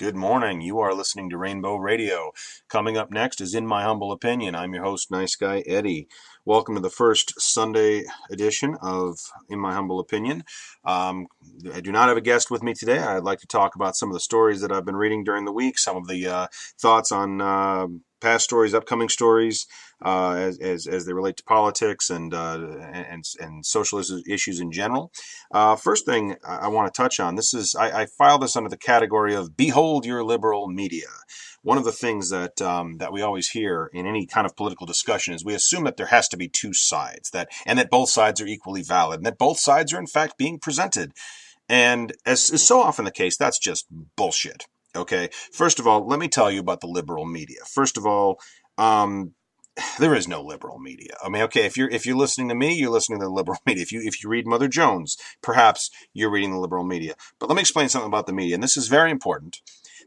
Good morning. You are listening to Rainbow Radio. Coming up next is In My Humble Opinion. I'm your host, Niceguy Eddie. Welcome to the first Sunday edition of In My Humble Opinion. I do not have a guest with me today. I'd like to talk about some of the stories that I've been reading during the week, some of the thoughts on past stories, upcoming stories, as they relate to politics and social issues in general. First thing I want to touch on, I file this under the category of "Behold your liberal media." One of the things that we always hear in any kind of political discussion is we assume that there has to be two sides, and that both sides are equally valid, and that both sides are in fact being presented. And as is so often the case, that's just bullshit. Okay. First of all, let me tell you about the liberal media. First of all, there is no liberal media. I mean, okay, if you're listening to me, you're listening to the liberal media. If you read Mother Jones, perhaps you're reading the liberal media. But let me explain something about the media, and this is very important.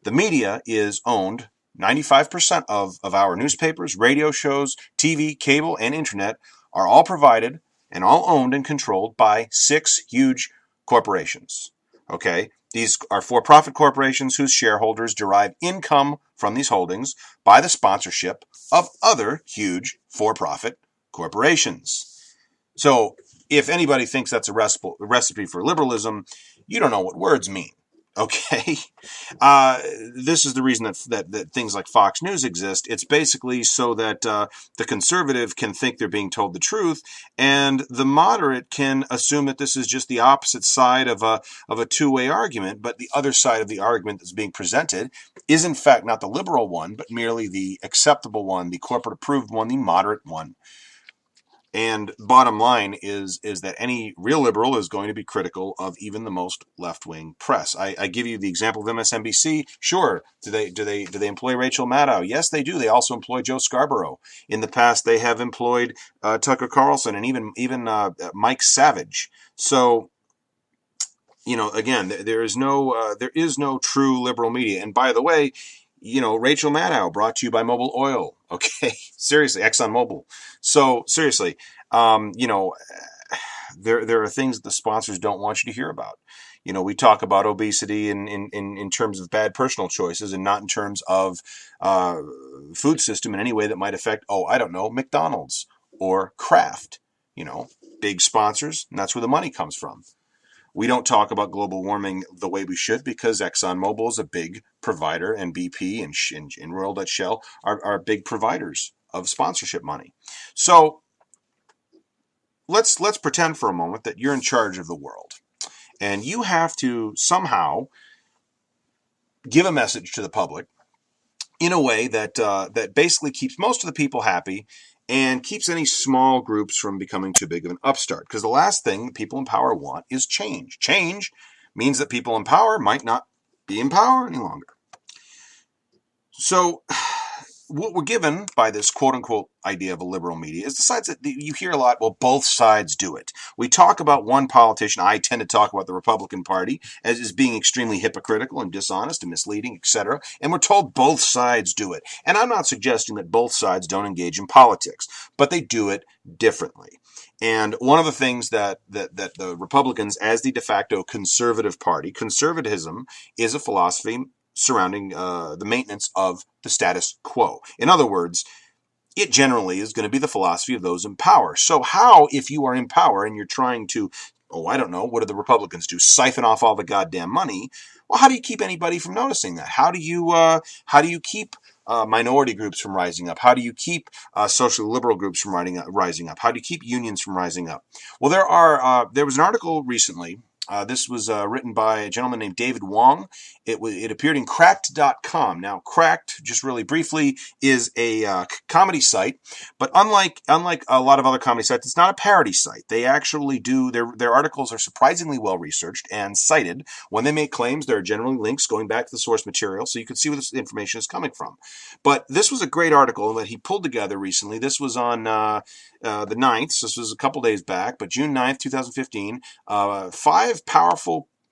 The media is owned. 95% of our newspapers, radio shows, TV, cable, and internet are all provided and all owned and controlled by 6 huge corporations. Okay? These are for-profit corporations whose shareholders derive income from these holdings by the sponsorship of other huge for-profit corporations. So if anybody thinks that's a recipe for liberalism, you don't know what words mean. Okay, this is the reason that things like Fox News exist. It's basically so that the conservative can think they're being told the truth, and the moderate can assume that this is just the opposite side of a two-way argument. But the other side of the argument that's being presented is in fact not the liberal one, but merely the acceptable one, the corporate-approved one, the moderate one. And bottom line is that any real liberal is going to be critical of even the most left-wing press. I give you the example of MSNBC. Sure, do they employ Rachel Maddow? Yes, they do. They also employ Joe Scarborough. In the past, they have employed Tucker Carlson and even Mike Savage. So, again, there is no true liberal media. And by the way, Rachel Maddow, brought to you by Mobil Oil. Okay, seriously, ExxonMobil. So seriously, there are things that the sponsors don't want you to hear about. We talk about obesity in terms of bad personal choices and not in terms of food system in any way that might affect, McDonald's or Kraft. Big sponsors, and that's where the money comes from. We don't talk about global warming the way we should because ExxonMobil is a big provider, and BP and Royal Dutch Shell are big providers of sponsorship money. So let's pretend for a moment that you're in charge of the world, and you have to somehow give a message to the public in a way that basically keeps most of the people happy and keeps any small groups from becoming too big of an upstart. Because the last thing people in power want is change. Change means that people in power might not be in power any longer. So what we're given by this quote-unquote idea of a liberal media is the sides that you hear a lot, well, both sides do it. We talk about one politician. I tend to talk about the Republican Party as being extremely hypocritical and dishonest and misleading, etc. And we're told both sides do it. And I'm not suggesting that both sides don't engage in politics, but they do it differently. And one of the things that the Republicans, as the de facto conservative party, conservatism is a philosophy surrounding the maintenance of the status quo. In other words, it generally is going to be the philosophy of those in power. So how, if you are in power and you're trying to, what do the Republicans do? Siphon off all the goddamn money. Well, how do you keep anybody from noticing that? How do you keep minority groups from rising up? How do you keep socially liberal groups from rising up? How do you keep unions from rising up? Well, there was an article recently. This was written by a gentleman named David Wong. It appeared in Cracked.com. Now, Cracked, just really briefly, is a comedy site, but unlike a lot of other comedy sites, it's not a parody site. They actually do their articles are surprisingly well researched and cited. When they make claims, there are generally links going back to the source material, so you can see where this information is coming from. But this was a great article that he pulled together recently. This was on the 9th. So this was a couple days back, but June 9th, 2015.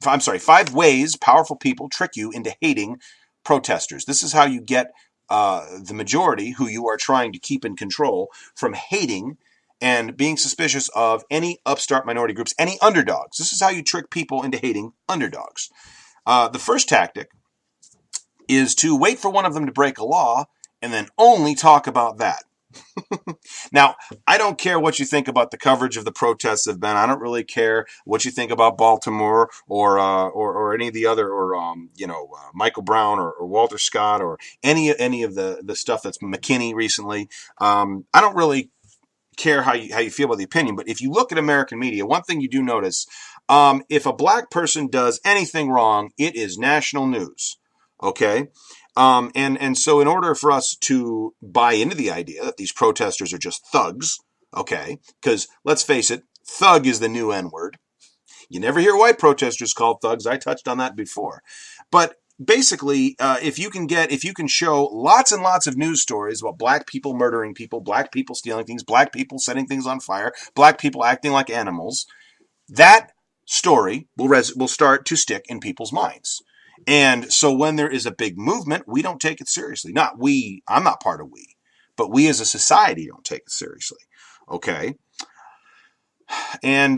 5 ways powerful people trick you into hating protesters. This is how you get the majority, who you are trying to keep in control, from hating and being suspicious of any upstart minority groups, any underdogs. This is how you trick people into hating underdogs. The first tactic is to wait for one of them to break a law and then only talk about that. Now, I don't care what you think about the coverage of the protests have been. I don't really care what you think about Baltimore or any of the other, or Michael Brown or Walter Scott or any of the stuff that's McKinney recently. I don't really care how you feel about the opinion, but if you look at American media, one thing you do notice, if a black person does anything wrong, it is national news. Okay. And so in order for us to buy into the idea that these protesters are just thugs, okay, because let's face it, thug is the new N-word. You never hear white protesters called thugs. I touched on that before. But basically, if you can show lots and lots of news stories about black people murdering people, black people stealing things, black people setting things on fire, black people acting like animals, that story will start to stick in people's minds. And so when there is a big movement, we don't take it seriously. Not we, I'm not part of we, but we as a society don't take it seriously. Okay. And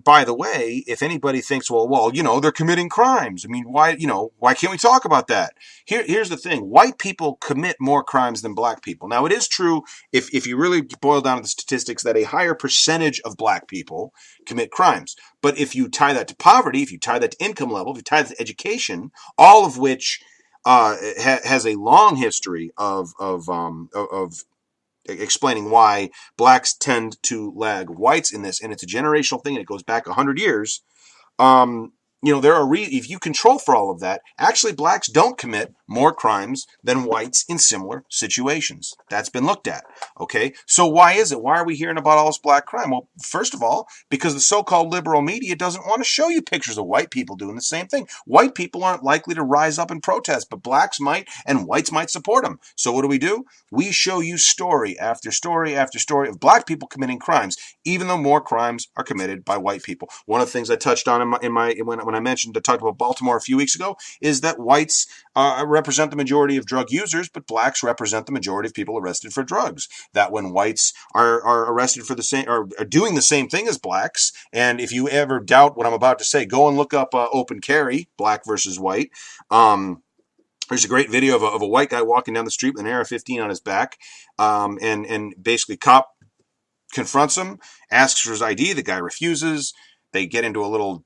by the way, if anybody thinks, well, they're committing crimes. I mean, why can't we talk about that? Here's the thing. White people commit more crimes than black people. Now, it is true, if you really boil down to the statistics, that a higher percentage of black people commit crimes. But if you tie that to poverty, if you tie that to income level, if you tie that to education, all of which has a long history of explaining why blacks tend to lag whites in this, and it's a generational thing, and it goes back 100 years. If you control for all of that, actually blacks don't commit more crimes than whites in similar situations. That's been looked at. Okay, so why is it? Why are we hearing about all this black crime? Well, first of all, because the so-called liberal media doesn't want to show you pictures of white people doing the same thing. White people aren't likely to rise up and protest, but blacks might, and whites might support them. So what do? We show you story after story after story of black people committing crimes, even though more crimes are committed by white people. One of the things I touched on when I talked about Baltimore a few weeks ago is that whites represent the majority of drug users, but blacks represent the majority of people arrested for drugs. That when whites are arrested for the same, or are doing the same thing as blacks, and if you ever doubt what I'm about to say, go and look up open carry, black versus white. There's a great video of a white guy walking down the street with an AR-15 on his back, and basically cop confronts him, asks for his ID. The guy refuses. They get into a little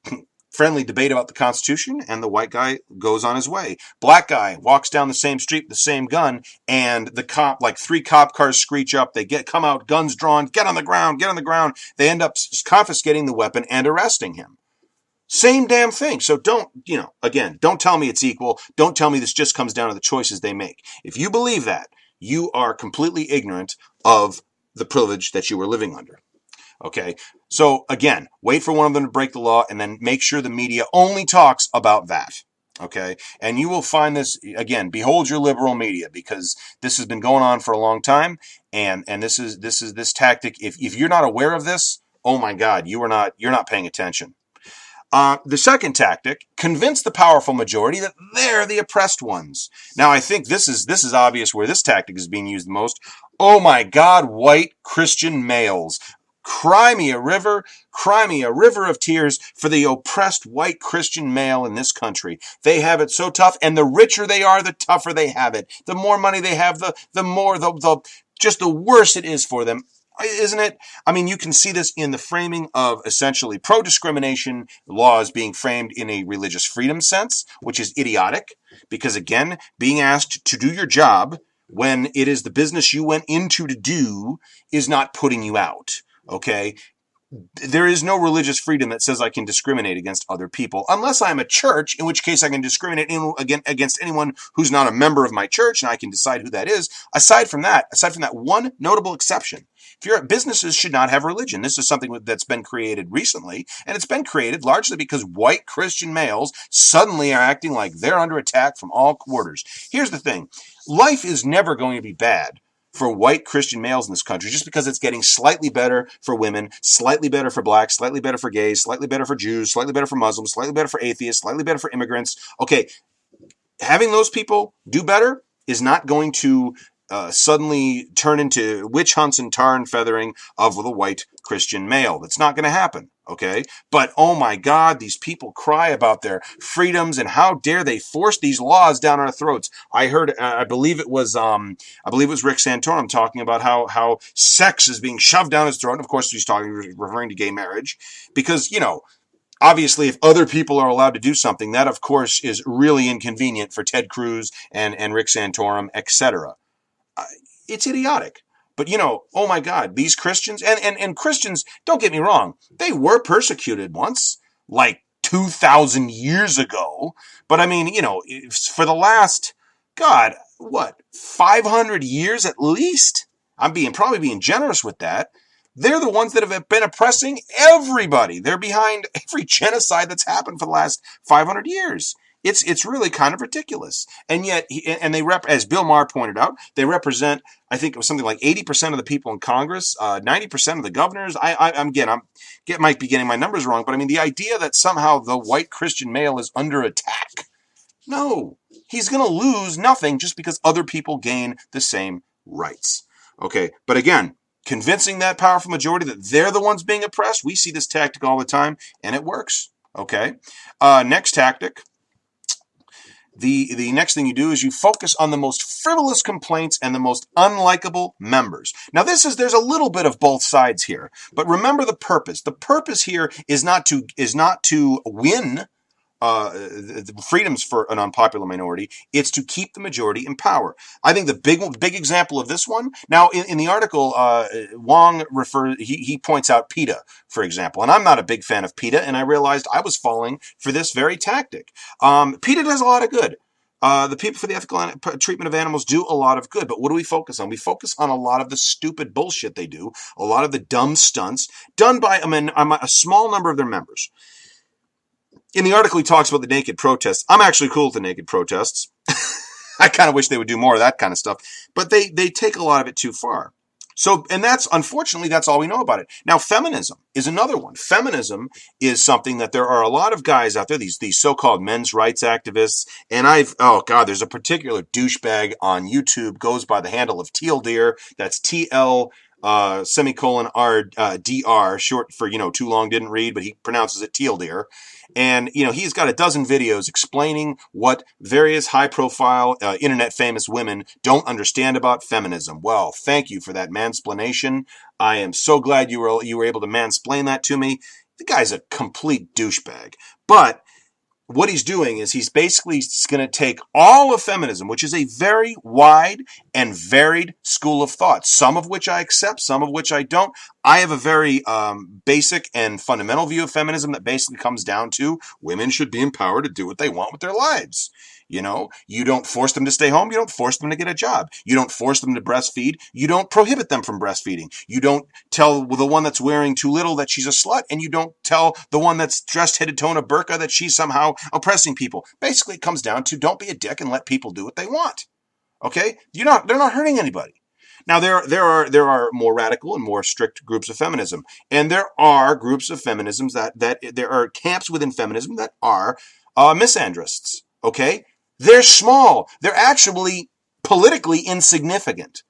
friendly debate about the Constitution, and the white guy goes on his way. Black guy walks down the same street with the same gun, and the cop, like 3 cop cars screech up. They come out, guns drawn, get on the ground. They end up confiscating the weapon and arresting him. Same damn thing. So don't tell me it's equal. Don't tell me this just comes down to the choices they make. If you believe that, you are completely ignorant of the privilege that you were living under. Okay, so again, wait for one of them to break the law and then make sure the media only talks about that. Okay, and you will find this, again, behold your liberal media, because this has been going on for a long time, and this tactic, if you're not aware of this, oh my God, you're not paying attention. The second tactic, convince the powerful majority that they're the oppressed ones. Now, I think this is obvious where this tactic is being used the most. Oh my God, white Christian males. Cry me a river of tears for the oppressed white Christian male in this country. They have it so tough, and the richer they are, the tougher they have it. The more money they have, just the worse it is for them. Isn't it? I mean, you can see this in the framing of essentially pro-discrimination laws being framed in a religious freedom sense, which is idiotic, because again, being asked to do your job when it is the business you went into to do is not putting you out. Okay, there is no religious freedom that says I can discriminate against other people, unless I'm a church, in which case I can discriminate against anyone who's not a member of my church, and I can decide who that is. Aside from that one notable exception, businesses should not have religion. This is something that's been created recently, and it's been created largely because white Christian males suddenly are acting like they're under attack from all quarters. Here's the thing. Life is never going to be bad for white Christian males in this country, just because it's getting slightly better for women, slightly better for blacks, slightly better for gays, slightly better for Jews, slightly better for Muslims, slightly better for atheists, slightly better for immigrants. Okay, having those people do better is not going to suddenly turn into witch hunts and tar and feathering of the white Christian male. That's not going to happen. Okay, but oh my God, these people cry about their freedoms and how dare they force these laws down our throats. I heard, I believe it was Rick Santorum talking about how sex is being shoved down his throat. And of course, he's referring to gay marriage, because obviously, if other people are allowed to do something, that of course is really inconvenient for Ted Cruz and Rick Santorum, etc. It's idiotic. But oh my God, these Christians and Christians, don't get me wrong, they were persecuted once, like 2,000 years ago. But I mean, for the last, God, what, 500 years at least? I'm probably being generous with that. They're the ones that have been oppressing everybody. They're behind every genocide that's happened for the last 500 years. It's really kind of ridiculous. And yet, as Bill Maher pointed out, they represent, I think it was something like 80% of the people in Congress, 90% of the governors. I might be getting my numbers wrong, but I mean, the idea that somehow the white Christian male is under attack. No, he's going to lose nothing just because other people gain the same rights. Okay, but again, convincing that powerful majority that they're the ones being oppressed, we see this tactic all the time, and it works. Okay, next tactic. The next thing you do is you focus on the most frivolous complaints and the most unlikable members. Now there's a little bit of both sides here, but remember the purpose. The purpose here is not to win the freedoms for an unpopular minority. It's to keep the majority in power. I think the big example of this one, now in the article, Wong he points out PETA, for example, and I'm not a big fan of PETA, and I realized I was falling for this very tactic. PETA does a lot of good. The people for the ethical treatment of animals do a lot of good, but what do we focus on? We focus on a lot of the stupid bullshit they do, a lot of the dumb stunts done by a small number of their members. In the article, he talks about the naked protests. I'm actually cool with the naked protests. I kind of wish they would do more of that kind of stuff, but they take a lot of it too far. So, and unfortunately, that's all we know about it. Now, feminism is another one. Feminism is something that there are a lot of guys out there, these so-called men's rights activists, and there's a particular douchebag on YouTube, goes by the handle of Teal Deer. That's TL semicolon R-DR, short for, too long didn't read, but he pronounces it Teal Deer. And, he's got a dozen videos explaining what various high-profile, internet-famous women don't understand about feminism. Well, thank you for that mansplaination. I am so glad you were able to mansplain that to me. The guy's a complete douchebag. But what he's doing is he's basically going to take all of feminism, which is a very wide and varied school of thought, some of which I accept, some of which I don't. I have a very basic and fundamental view of feminism that basically comes down to women should be empowered to do what they want with their lives. You don't force them to stay home. You don't force them to get a job. You don't force them to breastfeed. You don't prohibit them from breastfeeding. You don't tell the one that's wearing too little that she's a slut, and you don't tell the one that's dressed head to toe in a burqa that she's somehow oppressing people. Basically, it comes down to don't be a dick and let people do what they want. Okay? They're not hurting anybody. Now, there are more radical and more strict groups of feminism, and there are groups of feminisms that there are camps within feminism that are misandrists. Okay? They're small. They're actually politically insignificant.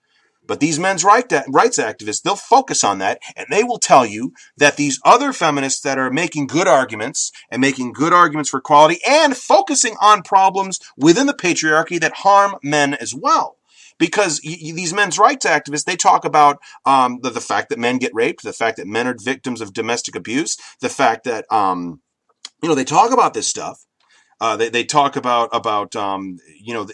But these men's rights activists, they'll focus on that, and they will tell you that these other feminists that are making good arguments for equality and focusing on problems within the patriarchy that harm men as well. Because these men's rights activists, they talk about the fact that men get raped, the fact that men are victims of domestic abuse, the fact that, they talk about this stuff. They talk about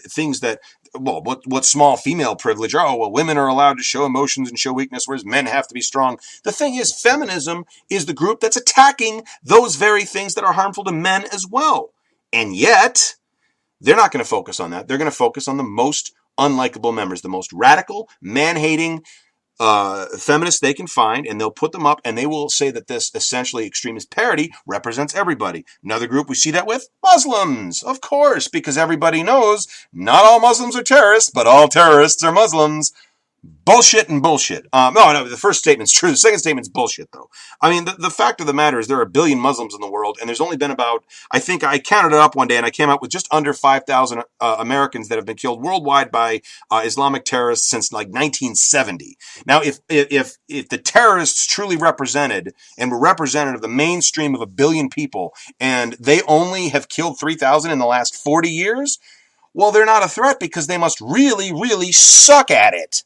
things that, what small female privilege are. Oh, well, women are allowed to show emotions and show weakness, whereas men have to be strong. The thing is, feminism is the group that's attacking those very things that are harmful to men as well. And yet, they're not going to focus on that. They're going to focus on the most unlikable members, the most radical, man-hating, feminists they can find, and they'll put them up, and they will say that this essentially extremist parody represents everybody. Another group we see that with? Muslims, of course, because everybody knows not all Muslims are terrorists, but all terrorists are Muslims. Bullshit and bullshit. No, the first statement's true. The second statement's bullshit, though. I mean, the fact of the matter is there are a billion Muslims in the world, and there's only been about, I think I counted it up one day, and I came out with just under 5,000 Americans that have been killed worldwide by Islamic terrorists since like 1970. Now, if the terrorists truly represented and were representative of the mainstream of a billion people, and they only have killed 3,000 in the last 40 years, well, they're not a threat because they must really, really suck at it.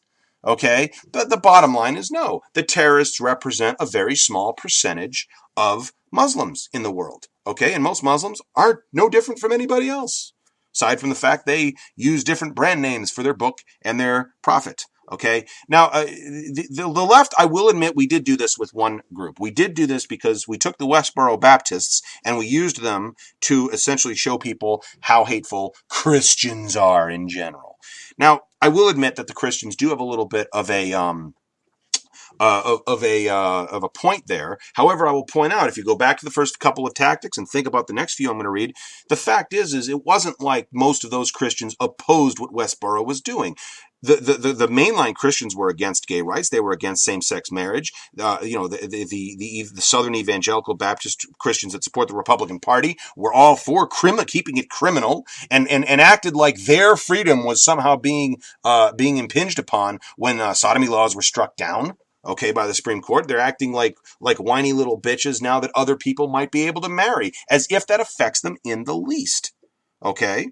Okay? But the bottom line is no. The terrorists represent a very small percentage of Muslims in the world. Okay? And most Muslims are no different from anybody else, aside from the fact they use different brand names for their book and their profit. Okay. Now, the left, I will admit, we did do this with one group. We did do this because we took the Westboro Baptists and we used them to essentially show people how hateful Christians are in general. Now, I will admit that the Christians do have a little bit of a of a point there. However, I will point out, if you go back to the first couple of tactics and think about the next few I'm going to read, the fact is it wasn't like most of those Christians opposed what Westboro was doing. The mainline Christians were against gay rights. They were against same-sex marriage. The Southern Evangelical Baptist Christians that support the Republican Party were all for keeping it criminal and acted like their freedom was somehow being impinged upon when sodomy laws were struck down. Okay, by the Supreme Court. They're acting like whiny little bitches now that other people might be able to marry, as if that affects them in the least. Okay?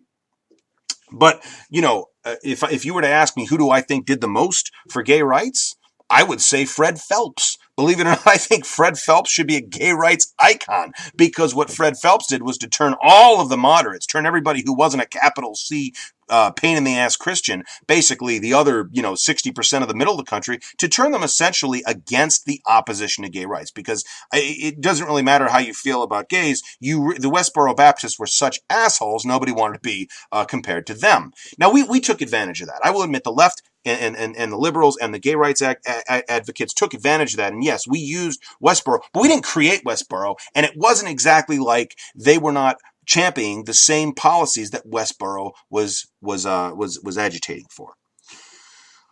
But, if you were to ask me who do I think did the most for gay rights, I would say Fred Phelps. Believe it or not, I think Fred Phelps should be a gay rights icon, because what Fred Phelps did was to turn all of the moderates, turn everybody who wasn't a capital C pain in the ass Christian, basically the other 60% of the middle of the country, to turn them essentially against the opposition to gay rights. Because it doesn't really matter how you feel about gays. The Westboro Baptists were such assholes, nobody wanted to be compared to them. Now we took advantage of that. I will admit the left and the liberals and the gay rights advocates took advantage of that. And yes, we used Westboro, but we didn't create Westboro, and it wasn't exactly like they were not championing the same policies that Westboro was agitating for.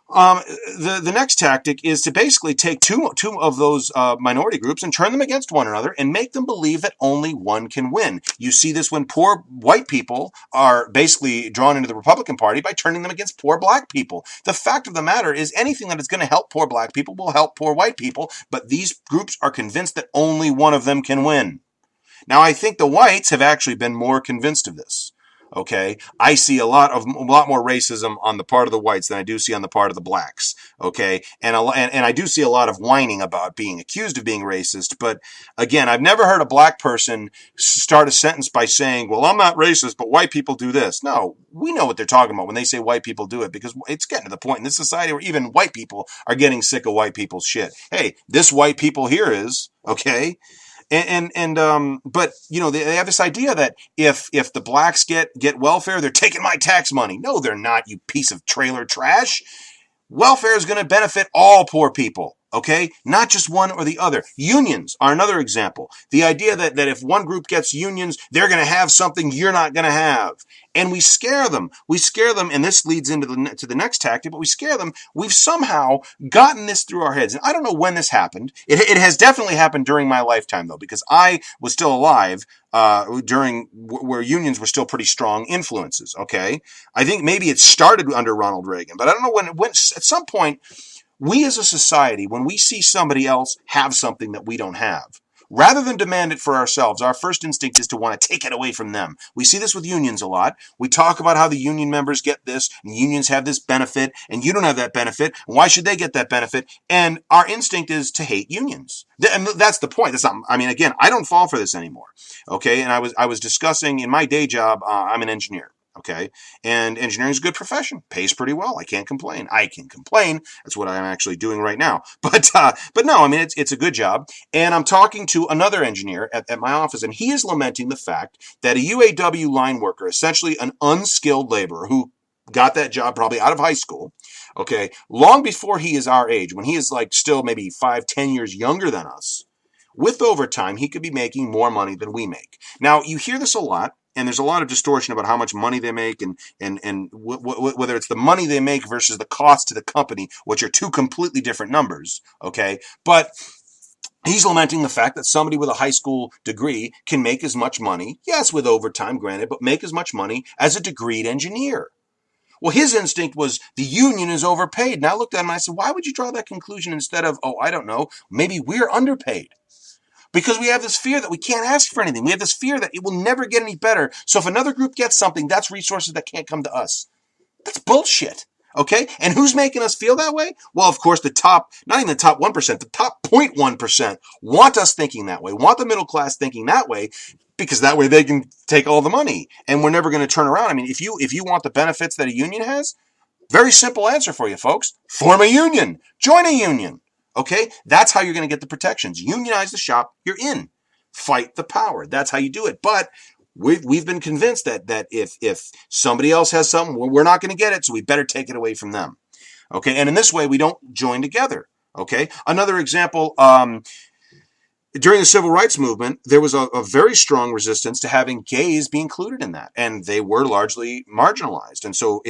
The next tactic is to basically take two of those minority groups and turn them against one another and make them believe that only one can win. You see this when poor white people are basically drawn into the Republican Party by turning them against poor black people. The fact of the matter is anything that is going to help poor black people will help poor white people, but these groups are convinced that only one of them can win. Now, I think the whites have actually been more convinced of this. Okay, I see a lot more racism on the part of the whites than I do see on the part of the blacks. Okay, and I do see a lot of whining about being accused of being racist. But again, I've never heard a black person start a sentence by saying, "Well, I'm not racist, but white people do this." No, we know what they're talking about when they say white people do it, because it's getting to the point in this society where even white people are getting sick of white people's shit. Hey, this white people here is okay. But they have this idea that if the blacks get welfare, they're taking my tax money. No, they're not, you piece of trailer trash. Welfare is going to benefit all poor people. Okay? Not just one or the other. Unions are another example. The idea that if one group gets unions, they're going to have something you're not going to have. And we scare them. We scare them, and this leads into the next tactic, but we scare them. We've somehow gotten this through our heads. And I don't know when this happened. It has definitely happened during my lifetime, though, because I was still alive during where unions were still pretty strong influences, okay? I think maybe it started under Ronald Reagan, but I don't know when it went. At some point, we as a society, when we see somebody else have something that we don't have, rather than demand it for ourselves, our first instinct is to want to take it away from them. We see this with unions a lot. We talk about how the union members get this, and unions have this benefit, and you don't have that benefit. Why should they get that benefit? And our instinct is to hate unions. And that's the point. Again, I don't fall for this anymore. Okay, and I was discussing in my day job, I'm an engineer. Okay, and engineering is a good profession, pays pretty well. I can't complain. I can complain. That's what I'm actually doing right now. But no, it's a good job. And I'm talking to another engineer at my office, and he is lamenting the fact that a UAW line worker, essentially an unskilled laborer who got that job probably out of high school, okay, long before he is our age, when he is like still maybe 5-10 years younger than us, with overtime, he could be making more money than we make. Now, you hear this a lot. And there's a lot of distortion about how much money they make and whether it's the money they make versus the cost to the company, which are two completely different numbers, okay? But he's lamenting the fact that somebody with a high school degree can make as much money, yes, with overtime, granted, but make as much money as a degreed engineer. Well, his instinct was the union is overpaid. And I looked at him and I said, why would you draw that conclusion instead of, oh, I don't know, maybe we're underpaid? Because we have this fear that we can't ask for anything. We have this fear that it will never get any better. So if another group gets something, that's resources that can't come to us. That's bullshit. Okay? And who's making us feel that way? Well, of course, the top, not even the top 1%, the top 0.1% want us thinking that way, want the middle class thinking that way, because that way they can take all the money. And we're never going to turn around. I mean, if you want the benefits that a union has, very simple answer for you, folks. Form a union. Join a union. Okay? That's how you're going to get the protections. Unionize the shop, you're in. Fight the power. That's how you do it. But we've been convinced that if somebody else has something, we're not going to get it, so we better take it away from them. Okay? And in this way, we don't join together. Okay? Another example, during the civil rights movement, there was a very strong resistance to having gays be included in that, and they were largely marginalized. And so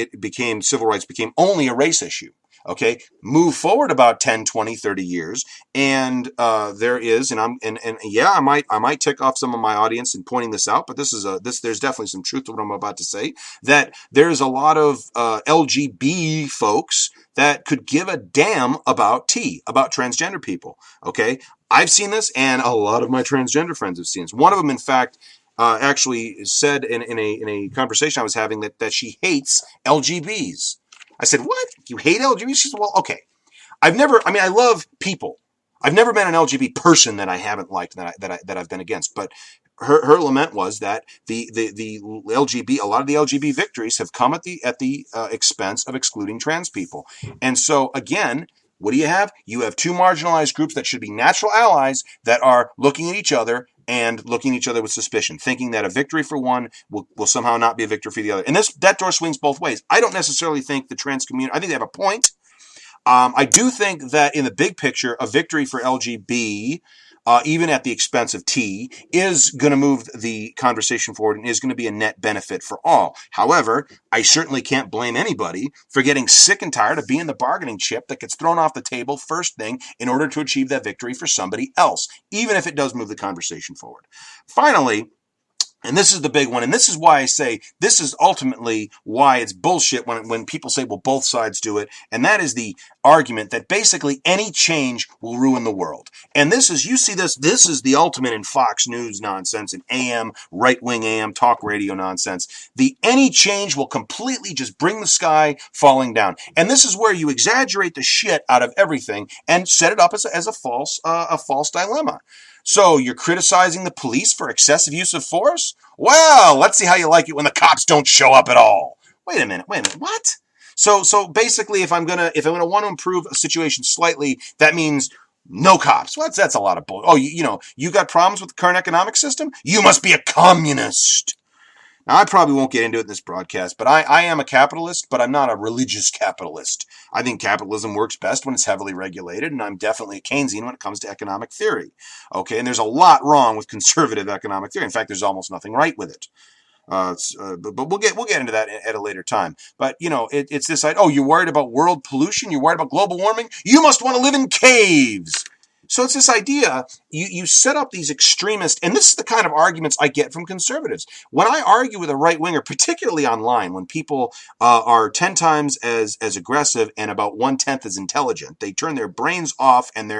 civil rights became only a race issue. Okay, move forward about 10, 20, 30 years, and there is, and yeah, I might tick off some of my audience in pointing this out, but there's definitely some truth to what I'm about to say, that there's a lot of LGB folks that could give a damn about transgender people. Okay, I've seen this, and a lot of my transgender friends have seen this. One of them, in fact, actually said in a conversation I was having that she hates LGBs. I said, what? You hate LGBTs? She said, well, okay. I love people. I've never been an LGBT person that I haven't liked, that I've been against. But her lament was that the LGBT, a lot of the LGBT victories have come at the expense of excluding trans people. And so, again, what do you have? You have two marginalized groups that should be natural allies that are looking at each other and looking at each other with suspicion, thinking that a victory for one will somehow not be a victory for the other. And that door swings both ways. I don't necessarily think the trans community, I think they have a point. I do think that in the big picture, a victory for LGB, even at the expense of T, is going to move the conversation forward and is going to be a net benefit for all. However, I certainly can't blame anybody for getting sick and tired of being the bargaining chip that gets thrown off the table first thing in order to achieve that victory for somebody else, even if it does move the conversation forward. Finally, and this is the big one, and this is why I say this is ultimately why it's bullshit when people say, well, both sides do it, and that is the argument that basically any change will ruin the world. And this is the ultimate in Fox News nonsense, and right-wing AM talk radio nonsense. The any change will completely just bring the sky falling down. And this is where you exaggerate the shit out of everything and set it up as a false dilemma. So you're criticizing the police for excessive use of force? Well, let's see how you like it when the cops don't show up at all. Wait a minute, what? So basically, if I'm gonna want to improve a situation slightly, that means no cops. Well, that's a lot of bull. Oh, you got problems with the current economic system? You must be a communist. Now, I probably won't get into it in this broadcast, but I am a capitalist, but I'm not a religious capitalist. I think capitalism works best when it's heavily regulated, and I'm definitely a Keynesian when it comes to economic theory. Okay, and there's a lot wrong with conservative economic theory. In fact, there's almost nothing right with it. But we'll get into that at a later time. But it's this idea. Oh, you're worried about world pollution? You're worried about global warming? You must want to live in caves. So it's this idea, you set up these extremist, and this is the kind of arguments I get from conservatives. When I argue with a right-winger, particularly online, when people are 10 times as aggressive and about 1/10 as intelligent, they turn their brains off and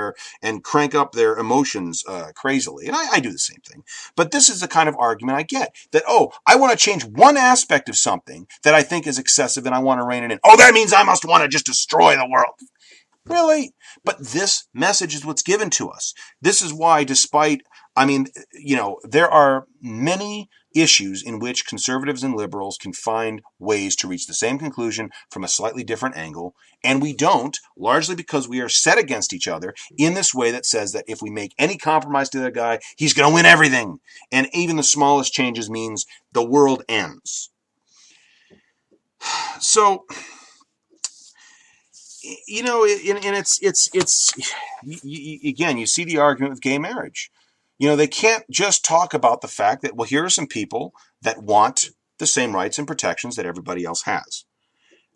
crank up their emotions crazily. And I do the same thing. But this is the kind of argument I get, that, oh, I want to change one aspect of something that I think is excessive and I want to rein it in. Oh, that means I must want to just destroy the world. Really? But this message is what's given to us. This is why, there are many issues in which conservatives and liberals can find ways to reach the same conclusion from a slightly different angle, and we don't, largely because we are set against each other in this way that says that if we make any compromise to the other guy, he's going to win everything. And even the smallest changes means the world ends. So, and it's again, you see the argument with gay marriage. They can't just talk about the fact that, well, here are some people that want the same rights and protections that everybody else has.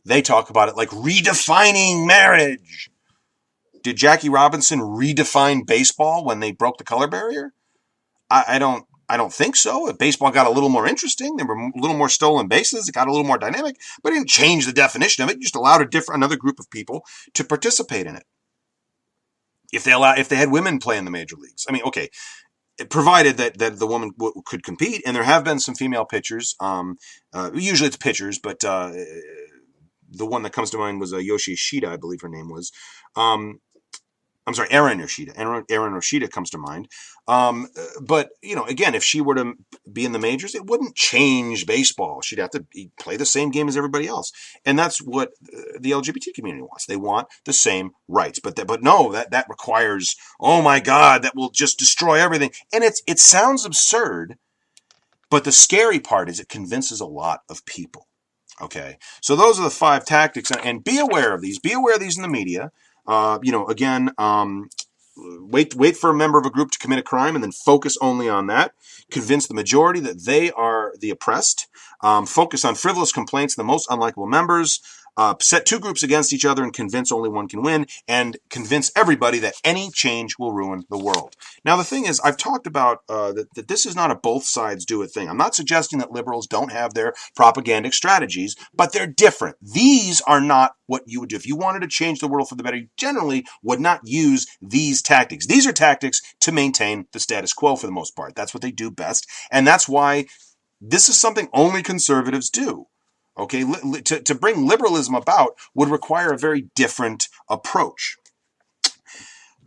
They talk about it like redefining marriage. Did Jackie Robinson redefine baseball when they broke the color barrier? I don't think so. If baseball got a little more interesting, there were a little more stolen bases, it got a little more dynamic, but it didn't change the definition of it. It just allowed another group of people to participate in it. If they had women play in the major leagues, I mean, okay, provided that the woman could compete, and there have been some female pitchers. Usually it's pitchers, but the one that comes to mind was Yoshi Ishida, I believe her name was. I'm sorry, Erin Yoshida. Erin Yoshida comes to mind. But, again, if she were to be in the majors, it wouldn't change baseball. She'd have to play the same game as everybody else. And that's what the LGBT community wants. They want the same rights. But no, that requires, oh my God, that will just destroy everything. And it sounds absurd, but the scary part is it convinces a lot of people. Okay, so those are the 5 tactics, and be aware of these. Be aware of these in the media. Again, wait for a member of a group to commit a crime and then focus only on that. Convince the majority that they are the oppressed. Focus on frivolous complaints of the most unlikable members. Set 2 groups against each other and convince only one can win, and convince everybody that any change will ruin the world. Now, the thing is, I've talked about that this is not a both sides do it thing. I'm not suggesting that liberals don't have their propagandic strategies, but they're different. These are not what you would do. If you wanted to change the world for the better, you generally would not use these tactics. These are tactics to maintain the status quo for the most part. That's what they do best, and that's why this is something only conservatives do. Okay, to bring liberalism about would require a very different approach.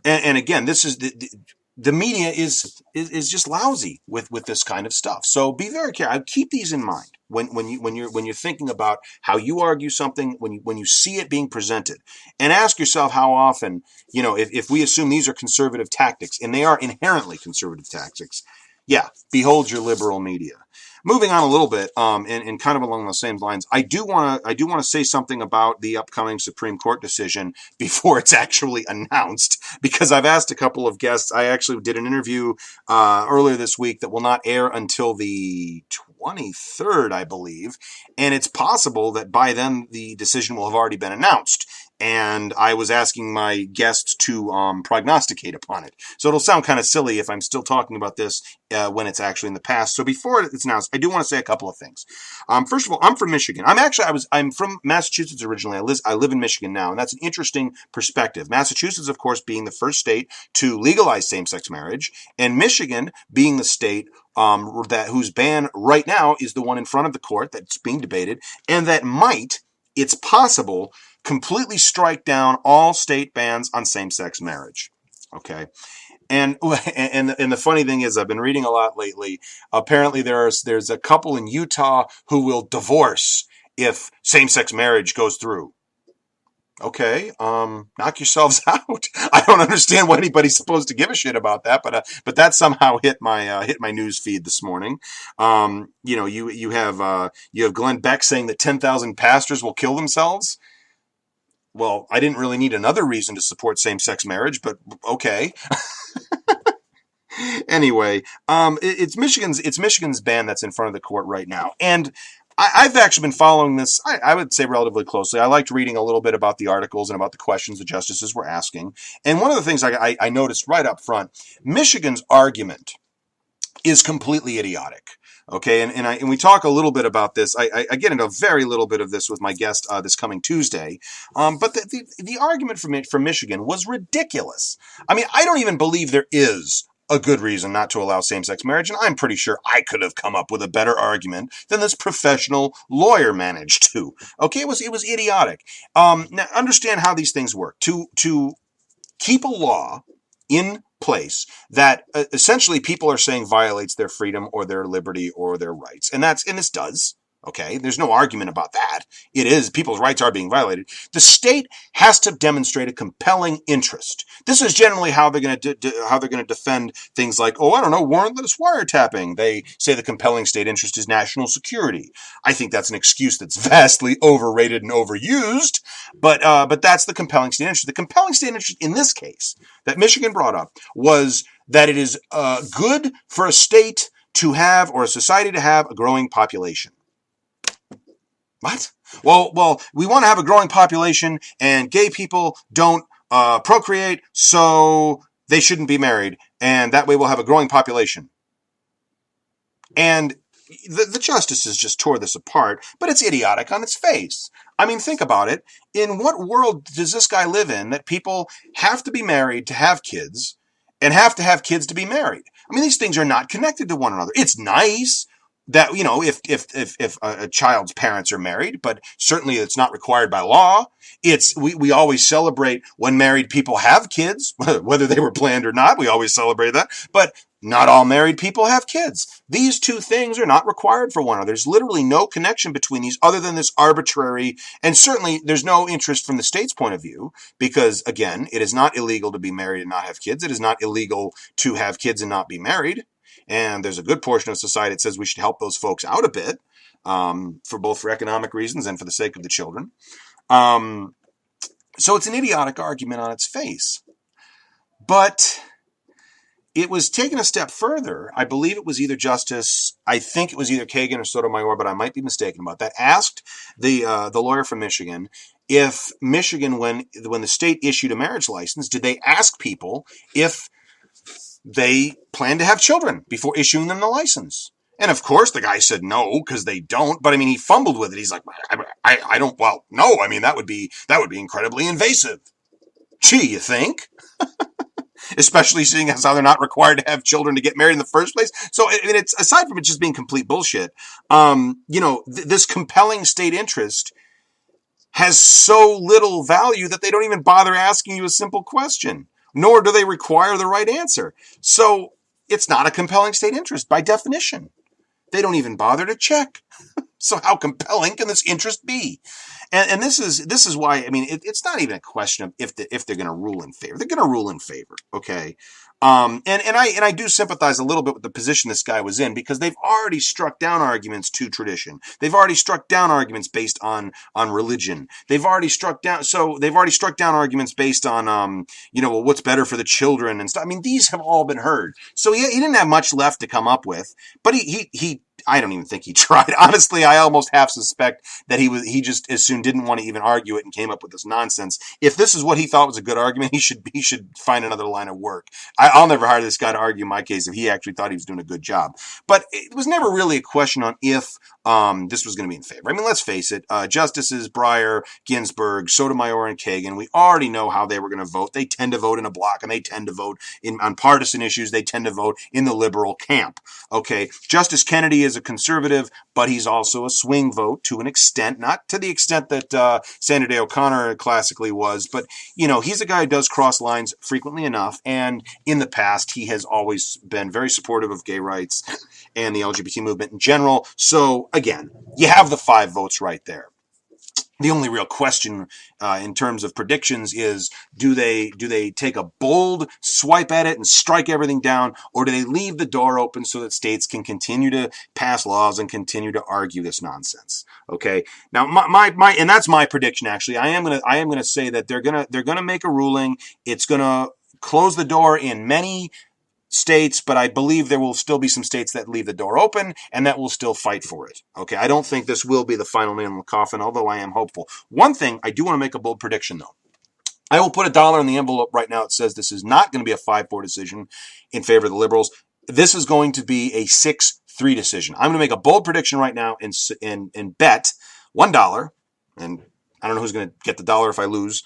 And again, this is the media is just lousy with this kind of stuff. So be very careful. I keep these in mind when you're thinking about how you argue something, when you see it being presented, and ask yourself how often, if we assume these are conservative tactics, and they are inherently conservative tactics, yeah, behold your liberal media. Moving on a little bit, and kind of along the same lines, I do want to say something about the upcoming Supreme Court decision before it's actually announced, because I've asked a couple of guests. I actually did an interview earlier this week that will not air until the 23rd, I believe, and it's possible that by then the decision will have already been announced. And I was asking my guests to prognosticate upon it. So it'll sound kind of silly if I'm still talking about this when it's actually in the past. So before it's announced, I do want to say a couple of things. First of all, I'm from Michigan. I'm from Massachusetts originally. I live in Michigan now, and that's an interesting perspective. Massachusetts, of course, being the first state to legalize same-sex marriage, and Michigan being the state whose ban right now is the one in front of the court that's being debated, and that might, it's possible, completely strike down all state bans on same-sex marriage. Okay. And the funny thing is, I've been reading a lot lately. Apparently there's a couple in Utah who will divorce if same-sex marriage goes through. Okay, knock yourselves out. I don't understand why anybody's supposed to give a shit about that, but that somehow hit my news feed this morning. You have Glenn Beck saying that 10,000 pastors will kill themselves. Well, I didn't really need another reason to support same-sex marriage, but okay. Anyway, it's Michigan's ban that's in front of the court right now, and I've actually been following this, I would say, relatively closely. I liked reading a little bit about the articles and about the questions the justices were asking. And one of the things I noticed right up front, Michigan's argument is completely idiotic. Okay, and we talk a little bit about this. I get into a very little bit of this with my guest this coming Tuesday. But the argument from Michigan was ridiculous. I mean, I don't even believe there is a good reason not to allow same-sex marriage, and I'm pretty sure I could have come up with a better argument than this professional lawyer managed to. Okay, it was idiotic. Now, understand how these things work. To keep a law in place that essentially people are saying violates their freedom or their liberty or their rights, and this does. Okay, there's no argument about that. It is, people's rights are being violated. The state has to demonstrate a compelling interest. This is generally how they're going to defend things like, oh, I don't know, warrantless wiretapping. They say the compelling state interest is national security. I think that's an excuse that's vastly overrated and overused, but that's the compelling state interest. The compelling state interest in this case that Michigan brought up was that it is good for a state to have, or a society to have, a growing population. What? Well, we want to have a growing population, and gay people don't procreate, so they shouldn't be married, and that way we'll have a growing population. And the justices just tore this apart, but it's idiotic on its face. I mean, think about it. In what world does this guy live in that people have to be married to have kids, and have to have kids to be married? I mean, these things are not connected to one another. It's nice that, you know, if a child's parents are married, but certainly it's not required by law. We always celebrate when married people have kids, whether they were planned or not. We always celebrate that. But not all married people have kids. These two things are not required for one another. There's literally no connection between these other than this arbitrary, and certainly there's no interest from the state's point of view, because, again, it is not illegal to be married and not have kids. It is not illegal to have kids and not be married. And there's a good portion of society that says we should help those folks out a bit, for economic reasons and for the sake of the children. So it's an idiotic argument on its face. But it was taken a step further. I believe it was either Kagan or Sotomayor, but I might be mistaken about that, asked the lawyer from Michigan if Michigan, when the state issued a marriage license, did they ask people if they plan to have children before issuing them the license? And of course, the guy said no, because they don't. But I mean, he fumbled with it. He's like, I don't. Well, no. I mean, that would be incredibly invasive. Gee, you think? Especially seeing as how they're not required to have children to get married in the first place. So, I mean, it's, aside from it just being complete bullshit, this compelling state interest has so little value that they don't even bother asking you a simple question, nor do they require the right answer. So it's not a compelling state interest by definition. They don't even bother to check. So how compelling can this interest be? And this is why, I mean, it's not even a question of if they're going to rule in favor. They're going to rule in favor, okay? And I do sympathize a little bit with the position this guy was in, because they've already struck down arguments to tradition. They've already struck down arguments based on religion. They've already struck down arguments based on what's better for the children and stuff. I mean, these have all been heard. So he didn't have much left to come up with, but he I don't even think he tried. Honestly, I almost half suspect that he just as soon didn't want to even argue it and came up with this nonsense. If this is what he thought was a good argument, he should find another line of work. I'll never hire this guy to argue my case if he actually thought he was doing a good job. But it was never really a question on if this was going to be in favor. I mean, let's face it, Justices Breyer, Ginsburg, Sotomayor, and Kagan, we already know how they were going to vote. They tend to vote in a block, and they tend to vote on partisan issues. They tend to vote in the liberal camp. Okay, Justice Kennedy is a conservative, but he's also a swing vote to an extent, not to the extent that Sandra Day O'Connor classically was, but, he's a guy who does cross lines frequently enough, and in the past, he has always been very supportive of gay rights and the LGBT movement in general. So, again, you have the 5 votes right there. The only real question in terms of predictions is, do they take a bold swipe at it and strike everything down, or do they leave the door open so that states can continue to pass laws and continue to argue this nonsense? Okay. Now, my and that's my prediction. Actually, I am gonna say that they're gonna make a ruling. It's gonna close the door in many states, but I believe there will still be some states that leave the door open and that will still fight for it. Okay, I don't think this will be the final nail in the coffin, although I am hopeful. One thing, I do want to make a bold prediction, though. I will put $1 in the envelope right now. It says this is not going to be a 5-4 decision in favor of the liberals. This is going to be a 6-3 decision. I'm going to make a bold prediction right now and bet $1, and I don't know who's going to get the dollar if I lose,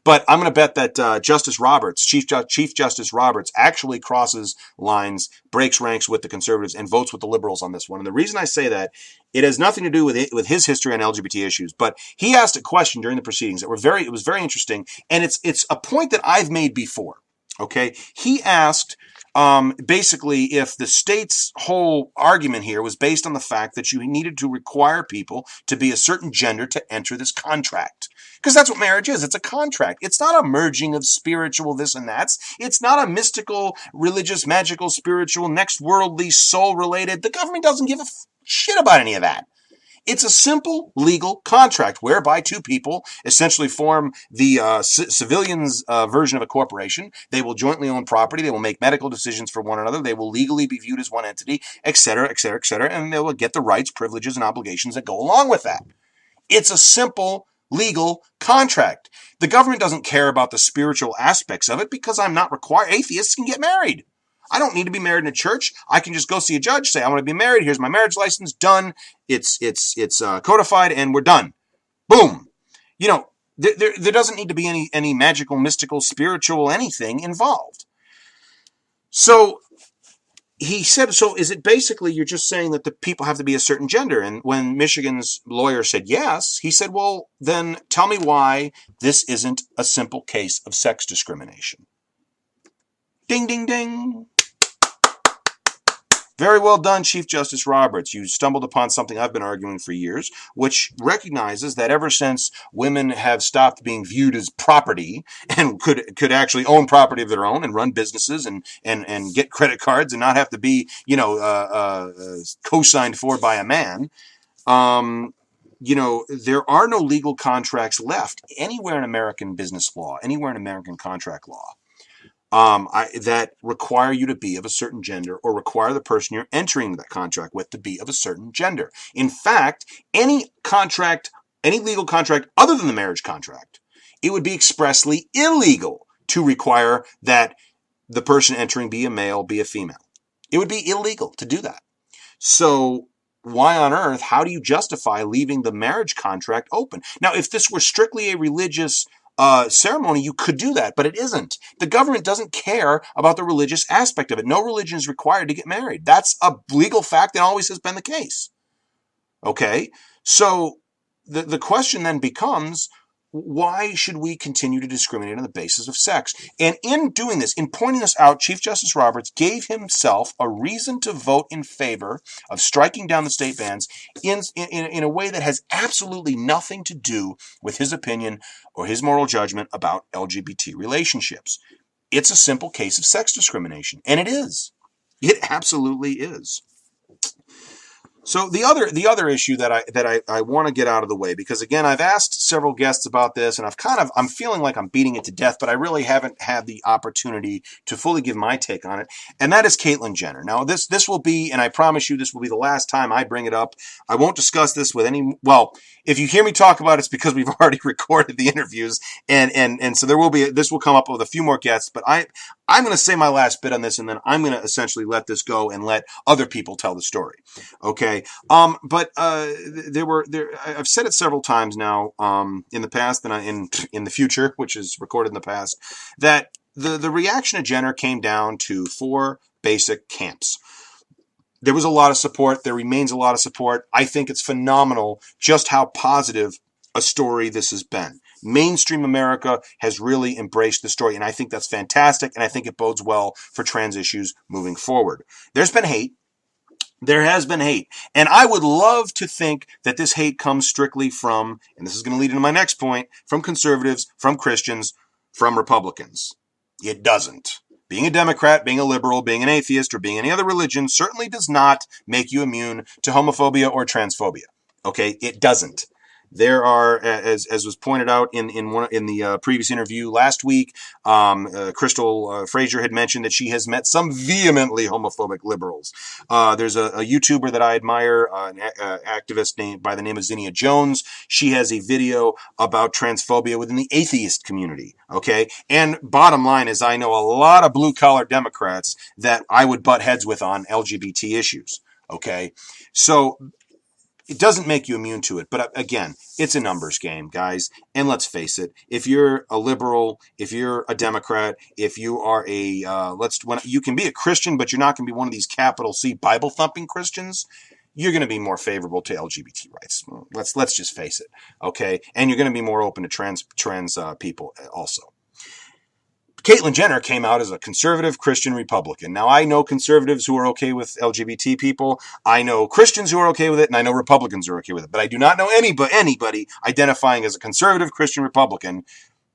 but I'm going to bet that Justice Roberts, Chief Justice Roberts, actually crosses lines, breaks ranks with the conservatives, and votes with the liberals on this one. And the reason I say that, it has nothing to do with his history on LGBT issues, but he asked a question during the proceedings that it was very interesting, and it's a point that I've made before. Okay, he asked basically, if the state's whole argument here was based on the fact that you needed to require people to be a certain gender to enter this contract. Because that's what marriage is. It's a contract. It's not a merging of spiritual this and that's. It's not a mystical, religious, magical, spiritual, next worldly, soul related. The government doesn't give a shit about any of that. It's a simple legal contract whereby two people essentially form the civilians' version of a corporation. They will jointly own property. They will make medical decisions for one another. They will legally be viewed as one entity, et cetera, et cetera, et cetera, and they will get the rights, privileges, and obligations that go along with that. It's a simple legal contract. The government doesn't care about the spiritual aspects of it because I'm not required. Atheists can get married. I don't need to be married in a church. I can just go see a judge, say, I want to be married. Here's my marriage license. Done. It's codified and we're done. Boom. You know, there doesn't need to be any magical, mystical, spiritual, anything involved. So he said, so is it basically you're just saying that the people have to be a certain gender? And when Michigan's lawyer said yes, he said, well, then tell me why this isn't a simple case of sex discrimination. Ding, ding, ding. Very well done, Chief Justice Roberts. You stumbled upon something I've been arguing for years, which recognizes that ever since women have stopped being viewed as property and could actually own property of their own and run businesses and get credit cards and not have to be, co-signed for by a man, there are no legal contracts left anywhere in American business law, anywhere in American contract law. That require you to be of a certain gender or require the person you're entering that contract with to be of a certain gender. In fact, any legal contract other than the marriage contract, it would be expressly illegal to require that the person entering be a male, be a female. It would be illegal to do that. So why on earth, how do you justify leaving the marriage contract open? Now, if this were strictly a religious ceremony, you could do that, but it isn't. The government doesn't care about the religious aspect of it. No religion is required to get married. That's a legal fact and always has been the case. Okay? So the question then becomes, why should we continue to discriminate on the basis of sex? And in doing this, in pointing this out, Chief Justice Roberts gave himself a reason to vote in favor of striking down the state bans in a way that has absolutely nothing to do with his opinion or his moral judgment about LGBT relationships. It's a simple case of sex discrimination, and it is. It absolutely is. So the other issue that I want to get out of the way, because again, I've asked several guests about this and I'm feeling like I'm beating it to death, but I really haven't had the opportunity to fully give my take on it. And that is Caitlyn Jenner. Now this will be, and I promise you this will be the last time I bring it up. I won't discuss this with if you hear me talk about it, it's because we've already recorded the interviews and so this will come up with a few more guests, but I'm going to say my last bit on this, and then I'm going to essentially let this go and let other people tell the story. Okay. But I've said it several times now, in the past and in the future, which is recorded in the past, that the reaction to Jenner came down to 4 basic camps. There was a lot of support. There remains a lot of support. I think it's phenomenal just how positive a story this has been. Mainstream America has really embraced the story, and I think that's fantastic, and I think it bodes well for trans issues moving forward. There's been hate. There has been hate, and I would love to think that this hate comes strictly from, and this is going to lead into my next point, from conservatives, from Christians, from Republicans. It doesn't. Being a Democrat, being a liberal, being an atheist, or being any other religion certainly does not make you immune to homophobia or transphobia. Okay? It doesn't. There are, as was pointed out in the previous interview last week, Crystal Frazier had mentioned that she has met some vehemently homophobic liberals. There's a YouTuber that I admire, an activist by the name of Zinnia Jones. She has a video about transphobia within the atheist community. Okay, and bottom line is, I know a lot of blue-collar Democrats that I would butt heads with on LGBT issues. Okay, so it doesn't make you immune to it, but again, it's a numbers game, guys. And let's face it, if you're a liberal, if you're a Democrat, if you are you can be a Christian, but you're not going to be one of these capital C Bible thumping Christians. You're going to be more favorable to LGBT rights. Let's just face it, okay? And you're going to be more open to trans people also. Caitlyn Jenner came out as a conservative Christian Republican. Now, I know conservatives who are okay with LGBT people. I know Christians who are okay with it, and I know Republicans who are okay with it. But I do not know anybody identifying as a conservative Christian Republican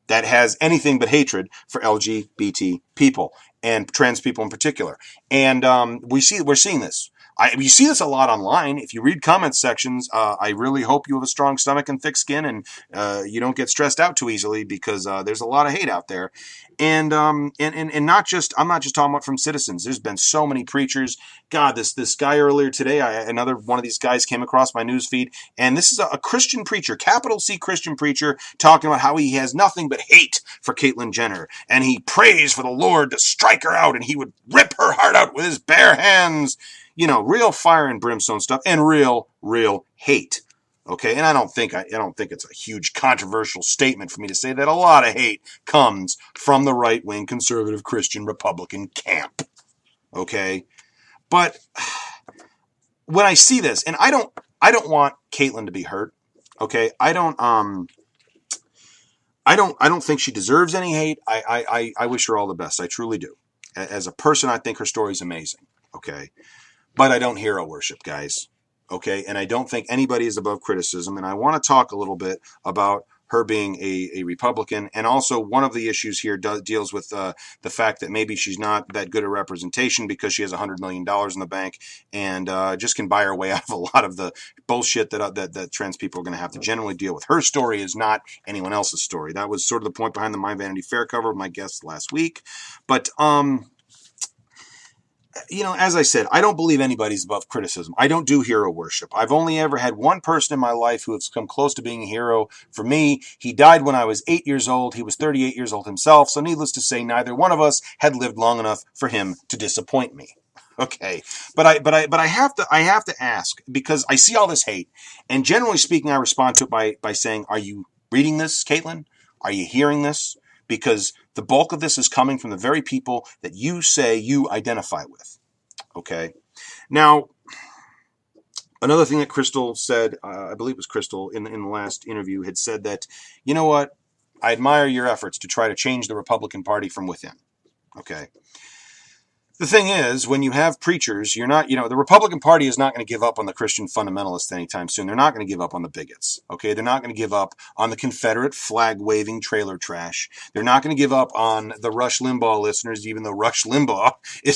that has anything but hatred for LGBT people and trans people in particular. And we're seeing this. You see this a lot online. If you read comment sections, I really hope you have a strong stomach and thick skin, and you don't get stressed out too easily, because there's a lot of hate out there. And not just, I'm not just talking about from citizens. There's been so many preachers. God, this guy earlier today, another one of these guys came across my news feed, and this is a Christian preacher, capital C Christian preacher, talking about how he has nothing but hate for Caitlyn Jenner, and he prays for the Lord to strike her out, and he would rip her heart out with his bare hands. You know, real fire and brimstone stuff, and real hate. Okay, and I don't think it's a huge controversial statement for me to say that a lot of hate comes from the right-wing conservative Christian Republican camp. Okay, but when I see this, and I don't want Caitlyn to be hurt. Okay, I don't think she deserves any hate. I wish her all the best. I truly do. As a person, I think her story is amazing. Okay. But I don't hero worship, guys. Okay? And I don't think anybody is above criticism. And I want to talk a little bit about her being a Republican. And also, one of the issues here deals with the fact that maybe she's not that good at representation because she has $100 million in the bank and just can buy her way out of a lot of the bullshit that trans people are going to have to generally deal with. Her story is not anyone else's story. That was sort of the point behind the My Vanity Fair cover with my guest last week. But, you know, as I said, I don't believe anybody's above criticism. I don't do hero worship. I've only ever had one person in my life who has come close to being a hero for me. He died when I was 8 years old. He was 38 years old himself. So needless to say, neither one of us had lived long enough for him to disappoint me. Okay. But I have to ask, because I see all this hate, and generally speaking, I respond to it by saying, are you reading this, Caitlyn? Are you hearing this? Because the bulk of this is coming from the very people that you say you identify with. Okay. Now, another thing that Crystal said, I believe it was Crystal in the last interview, had said that, you know what, I admire your efforts to try to change the Republican Party from within. Okay. The thing is, when you have preachers, you're not, the Republican Party is not going to give up on the Christian fundamentalists anytime soon. They're not going to give up on the bigots. Okay. They're not going to give up on the Confederate flag waving trailer trash. They're not going to give up on the Rush Limbaugh listeners, even though Rush Limbaugh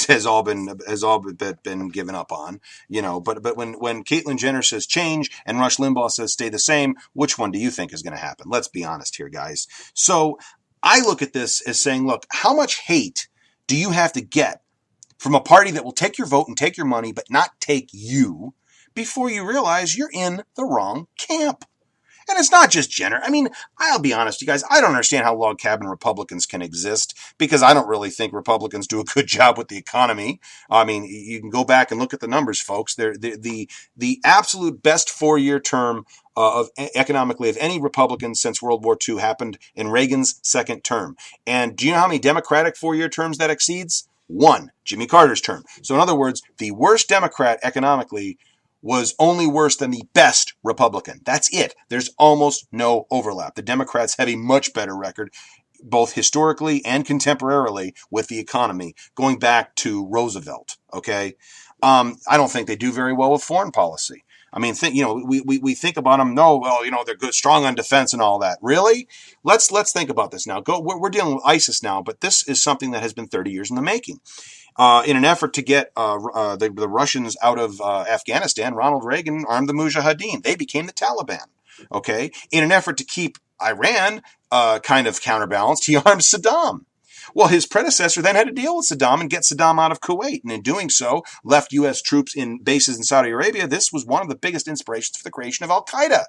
has all been given up on, but when Caitlyn Jenner says change and Rush Limbaugh says stay the same, which one do you think is going to happen? Let's be honest here, guys. So I look at this as saying, look, how much hate do you have to get from a party that will take your vote and take your money, but not take you, before you realize you're in the wrong camp? And it's not just Jenner. I mean, I'll be honest, you guys, I don't understand how log cabin Republicans can exist, because I don't really think Republicans do a good job with the economy. I mean, you can go back and look at the numbers, folks. They're the absolute best 4-year term economically of any Republican since World War II happened in Reagan's second term. And do you know how many Democratic 4-year terms that exceeds? 1, Jimmy Carter's term. So in other words, the worst Democrat economically was only worse than the best Republican. That's it. There's almost no overlap. The Democrats have a much better record, both historically and contemporarily, with the economy, going back to Roosevelt. Okay, I don't think they do very well with foreign policy. I mean, we think about them. No, well, they're good, strong on defense and all that. Really? Let's think about this now. We're dealing with ISIS now, but this is something that has been 30 years in the making. In an effort to get the Russians out of Afghanistan, Ronald Reagan armed the Mujahideen. They became the Taliban. Okay. In an effort to keep Iran kind of counterbalanced, he armed Saddam. Well, his predecessor then had to deal with Saddam and get Saddam out of Kuwait, and in doing so, left U.S. troops in bases in Saudi Arabia. This was one of the biggest inspirations for the creation of Al-Qaeda.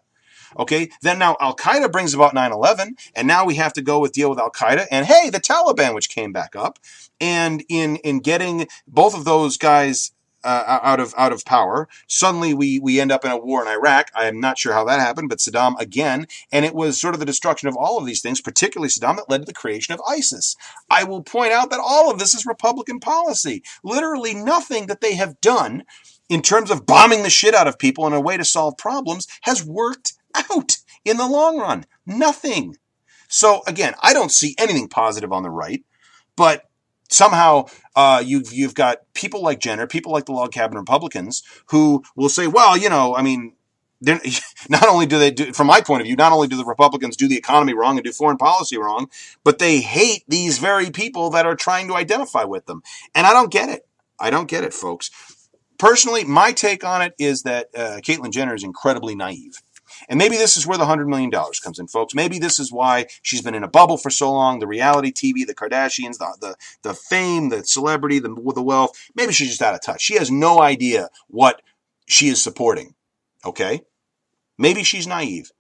Okay, then now Al-Qaeda brings about 9/11, and now we have to deal with Al-Qaeda, and hey, the Taliban, which came back up, and in getting both of those guys out of power, suddenly we end up in a war in Iraq. I am not sure how that happened, but Saddam again, and it was sort of the destruction of all of these things, particularly Saddam, that led to the creation of ISIS. I will point out that all of this is Republican policy. Literally nothing that they have done in terms of bombing the shit out of people in a way to solve problems has worked out in the long run. Nothing. So again, I don't see anything positive on the right. But somehow you've got people like Jenner, people like the log cabin Republicans, who will say, well, I mean, not only do they do, from my point of view, not only do the Republicans do the economy wrong and do foreign policy wrong, but they hate these very people that are trying to identify with them. And I don't get it. I don't get it, folks. Personally, my take on it is that Caitlyn Jenner is incredibly naive. And maybe this is where the $100 million comes in, folks. Maybe this is why she's been in a bubble for so long. The reality TV, the Kardashians, the fame, the celebrity, the wealth. Maybe she's just out of touch. She has no idea what she is supporting. Okay? Maybe she's naive.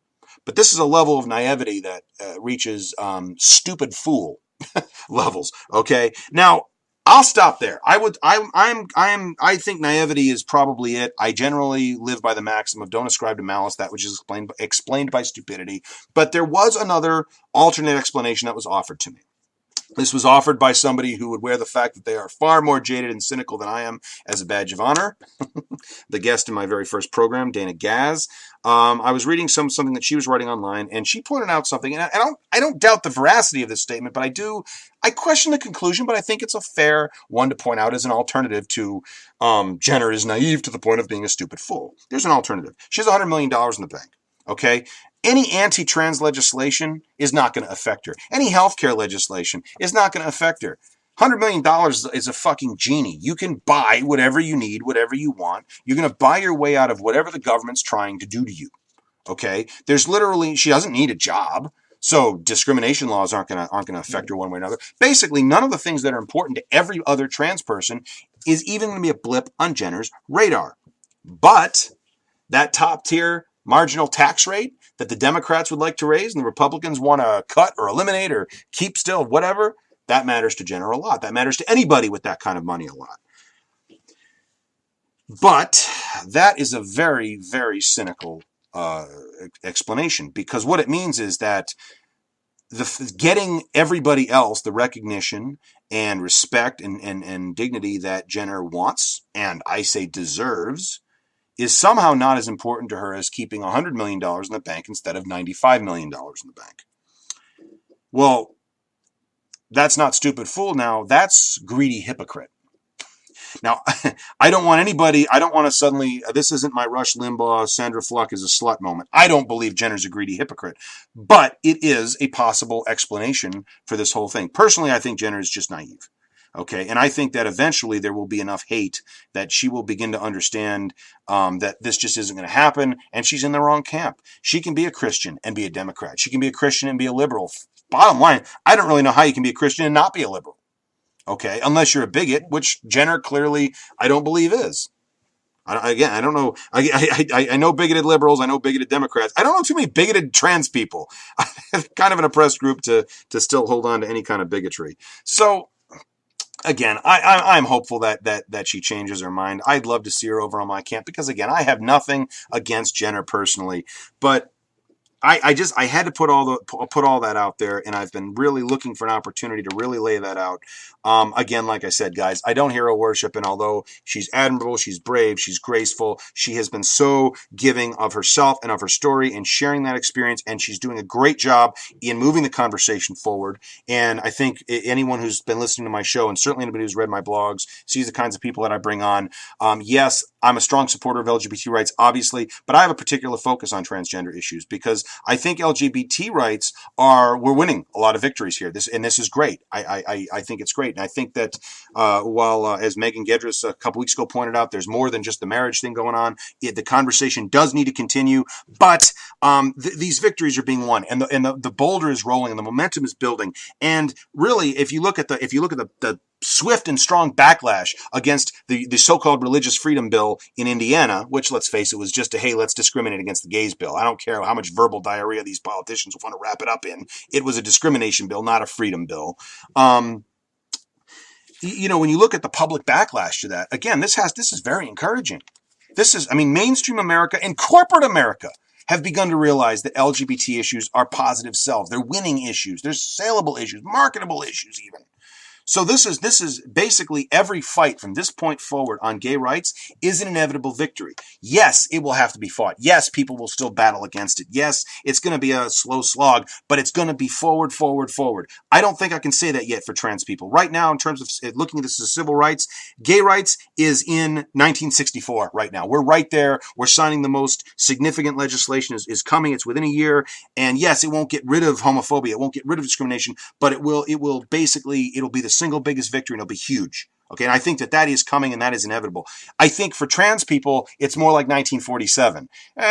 But this is a level of naivety that reaches stupid fool levels. Okay? Now, I'll stop there. I think naivety is probably it. I generally live by the maxim of don't ascribe to malice that which is explained by stupidity. But there was another alternate explanation that was offered to me. This was offered by somebody who would wear the fact that they are far more jaded and cynical than I am as a badge of honor. The guest in my very first program, Dana Gaz. I was reading something that she was writing online, and she pointed out something, and I don't doubt the veracity of this statement, but I question the conclusion, but I think it's a fair one to point out as an alternative to Jenner is naive to the point of being a stupid fool. There's an alternative. She has $100 million in the bank. Okay? Any anti-trans legislation is not going to affect her. Any healthcare legislation is not going to affect her. $100 million is a fucking genie. You can buy whatever you need, whatever you want. You're going to buy your way out of whatever the government's trying to do to you. Okay? She doesn't need a job. So discrimination laws aren't going to affect her one way or another. Basically, none of the things that are important to every other trans person is even going to be a blip on Jenner's radar. But that top tier marginal tax rate that the Democrats would like to raise and the Republicans want to cut or eliminate or keep still, whatever, that matters to Jenner a lot. That matters to anybody with that kind of money a lot. But that is a very, very cynical explanation, because what it means is that getting everybody else the recognition and respect and dignity that Jenner wants, and I say deserves, is somehow not as important to her as keeping $100 million in the bank instead of $95 million in the bank. Well, that's not stupid fool now. That's greedy hypocrite. Now, I don't want to suddenly, this isn't my Rush Limbaugh, Sandra Fluck is a slut moment. I don't believe Jenner's a greedy hypocrite, but it is a possible explanation for this whole thing. Personally, I think Jenner is just naive. Okay, and I think that eventually there will be enough hate that she will begin to understand that this just isn't going to happen, and she's in the wrong camp. She can be a Christian and be a Democrat. She can be a Christian and be a liberal. Bottom line, I don't really know how you can be a Christian and not be a liberal. Okay, unless you're a bigot, which Jenner clearly, I don't believe is. I don't know. I know bigoted liberals. I know bigoted Democrats. I don't know too many bigoted trans people. Kind of an oppressed group to still hold on to any kind of bigotry. So, again, I'm hopeful that she changes her mind. I'd love to see her over on my camp because, again, I have nothing against Jenner personally, but I had to put all that out there, and I've been really looking for an opportunity to really lay that out. Again, like I said, guys, I don't hero worship, and although she's admirable, she's brave, she's graceful, she has been so giving of herself and of her story and sharing that experience, and she's doing a great job in moving the conversation forward. And I think anyone who's been listening to my show, and certainly anybody who's read my blogs, sees the kinds of people that I bring on. Yes, I'm a strong supporter of LGBT rights, obviously, but I have a particular focus on transgender issues because I think LGBT rights we're winning a lot of victories here. This is great. I think it's great. And I think that while, as Megan Gedris a couple weeks ago pointed out, there's more than just the marriage thing going on. The conversation does need to continue, but these victories are being won, and the boulder is rolling, and the momentum is building. And really, if you look at the swift and strong backlash against the so-called religious freedom bill in Indiana, which, let's face it, was just hey, let's discriminate against the gays bill. I don't care how much verbal diarrhea these politicians want to wrap it up in. It was a discrimination bill, not a freedom bill. When you look at the public backlash to that, again, this is very encouraging. Mainstream America and corporate America have begun to realize that LGBT issues are positive selves. They're winning issues. They're saleable issues, marketable issues even. So this is basically every fight from this point forward on gay rights is an inevitable victory. Yes, it will have to be fought. Yes, people will still battle against it. Yes, it's going to be a slow slog, but it's going to be forward, forward, forward. I don't think I can say that yet for trans people. Right now, in terms of looking at this as civil rights, gay rights is in 1964 right now. We're right there. We're signing the most significant legislation is coming. It's within a year. And yes, it won't get rid of homophobia. It won't get rid of discrimination, but it'll be the single biggest victory, and it'll be huge. Okay, and I think that is coming, and that is inevitable. I think for trans people, it's more like 1947.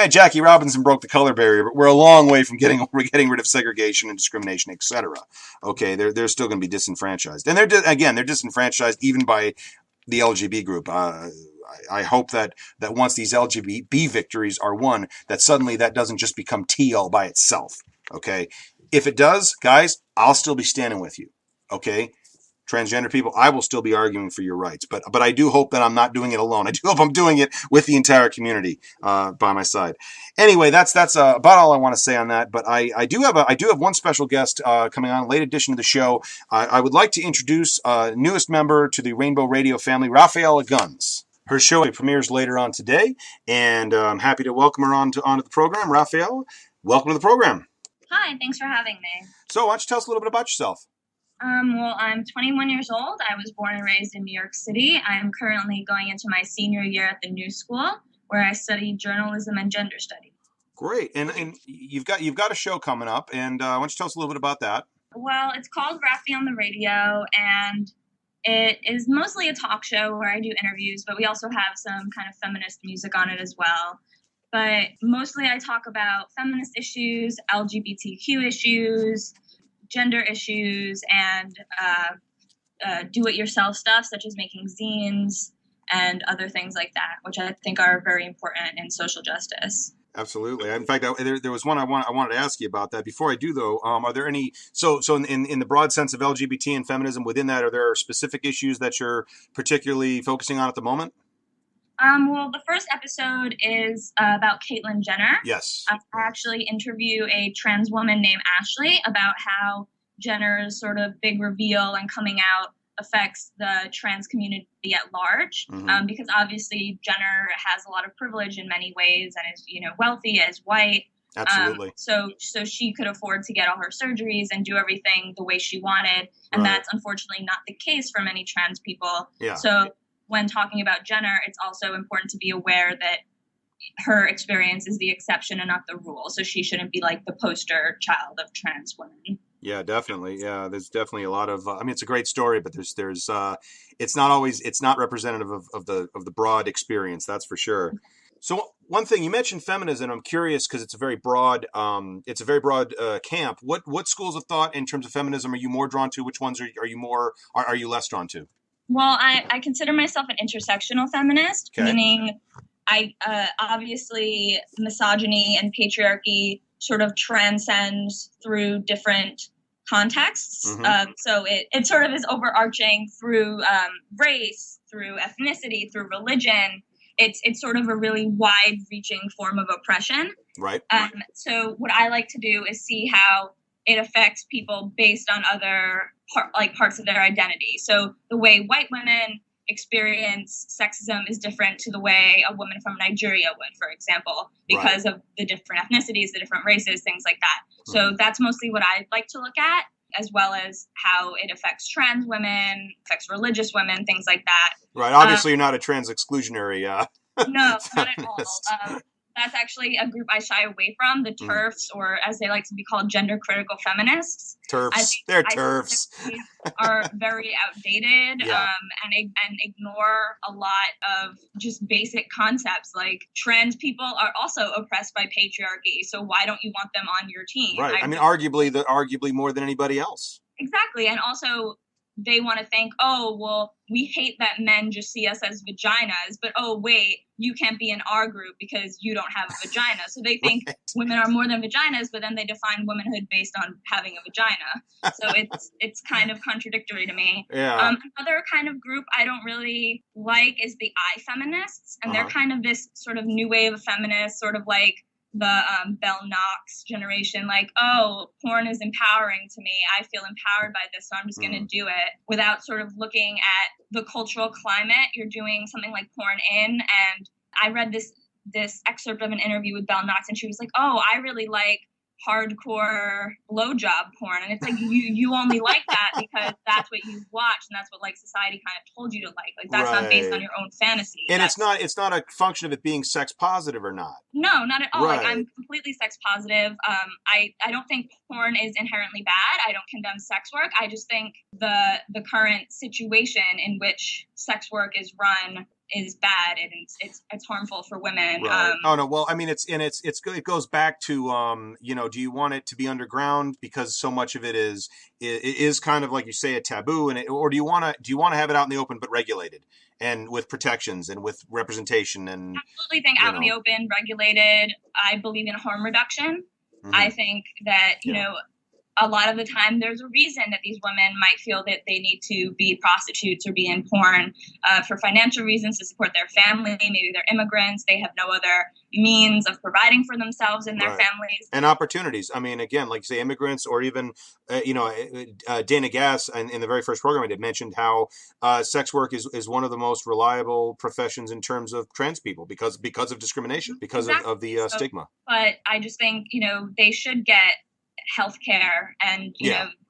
Jackie Robinson broke the color barrier, but we're a long way from getting rid of segregation and discrimination, etc. Okay, they're still going to be disenfranchised, and they're disenfranchised even by the LGBT group. I hope that once these LGBT victories are won, that suddenly that doesn't just become tea all by itself. Okay, if it does, guys, I'll still be standing with you. Okay. Transgender people, I will still be arguing for your rights, but I do hope that I'm not doing it alone. I do hope I'm doing it with the entire community by my side. Anyway, that's about all I want to say on that. But I do have one special guest coming on, a late edition of the show. I would like to introduce newest member to the Rainbow Radio family, Rafaella Gunz. Her show premieres later on today, and I'm happy to welcome her onto the program. Rafaella, welcome to the program. Hi, thanks for having me. So, why don't you tell us a little bit about yourself? Well, I'm 21 years old. I was born and raised in New York City. I am currently going into my senior year at the New School, where I study journalism and gender studies. Great, and you've got a show coming up, and why don't you tell us a little bit about that? Well, it's called Rafi on the Radio, and it is mostly a talk show where I do interviews, but we also have some kind of feminist music on it as well. But mostly I talk about feminist issues, LGBTQ issues, gender issues, and do-it-yourself stuff, such as making zines and other things like that, which I think are very important in social justice. Absolutely. In fact, there was one I wanted to ask you about that. Before I do, though, are there any so in the broad sense of LGBT and feminism within that, are there specific issues that you're particularly focusing on at the moment? Well, the first episode is about Caitlyn Jenner. Yes. I actually interview a trans woman named Ashley about how Jenner's sort of big reveal and coming out affects the trans community at large. Mm-hmm. Because obviously Jenner has a lot of privilege in many ways and is, wealthy, is white. Absolutely. So she could afford to get all her surgeries and do everything the way she wanted. And Right. That's unfortunately not the case for many trans people. Yeah. So when talking about Jenner, it's also important to be aware that her experience is the exception and not the rule. So she shouldn't be like the poster child of trans women. Yeah, definitely. Yeah, there's definitely a lot of. It's a great story, but there's it's not representative of the broad experience. That's for sure. So one thing you mentioned feminism. I'm curious because it's a very broad camp. What schools of thought in terms of feminism are you more drawn to? Which ones are you less drawn to? Well, I consider myself an intersectional feminist, Okay. meaning I obviously misogyny and patriarchy sort of transcends through different contexts. Mm-hmm. So it sort of is overarching through race, through ethnicity, through religion. It's sort of a really wide-reaching form of oppression. Right. So what I like to do is see how it affects people based on other parts of their identity. So the way white women experience sexism is different to the way a woman from Nigeria would, for example, because of the different ethnicities, the different races, things like that. So that's mostly what I like to look at, as well as how it affects trans women, affects religious women, things like that. Right. Obviously, you're not a trans exclusionary. No, not at all. That's actually a group I shy away from, the TERFs, or as they like to be called, gender critical feminists. TERFs. They're TERFs. Are very outdated and ignore a lot of just basic concepts, like trans people are also oppressed by patriarchy. So why don't you want them on your team? Right. Arguably more than anybody else. Exactly. And also they want to think, oh, well, we hate that men just see us as vaginas, but oh, wait, you can't be in our group because you don't have a vagina. So they think women are more than vaginas, but then they define womanhood based on having a vagina. So it's kind of contradictory to me. Yeah. Another kind of group I don't really like is the I feminists, and they're kind of this sort of new wave of feminists, sort of like the Bell Knox generation, like, oh, porn is empowering to me. I feel empowered by this, so I'm just going to do it, without sort of looking at the cultural climate you're doing something like porn in. And I read this excerpt of an interview with Bell Knox, and she was like, oh, I really like hardcore blowjob porn. And it's like, you only like that because that's what you've watched, and that's what like society kind of told you to like. Like, that's not based on your own fantasy. And it's not a function of it being sex positive or not. No, not at all. Right. Like, I'm completely sex positive. I don't think porn is inherently bad. I don't condemn sex work. I just think the current situation in which sex work is run is bad, and it's harmful for women. Right. Oh no. Well, I mean, it goes back to do you want it to be underground because so much of it is kind of like you say a taboo, or do you want to have it out in the open but regulated and with protections and with representation? And I absolutely think out in the open, regulated. I believe in harm reduction. Mm-hmm. I think that you know, a lot of the time there's a reason that these women might feel that they need to be prostitutes or be in porn for financial reasons, to support their family. Maybe they're immigrants. They have no other means of providing for themselves and their families. And opportunities. I mean, again, like you say, immigrants, or even, Dana Gass in the very first program I did mentioned how sex work is one of the most reliable professions in terms of trans people because of discrimination, because of the stigma. But I just think, they should get healthcare, and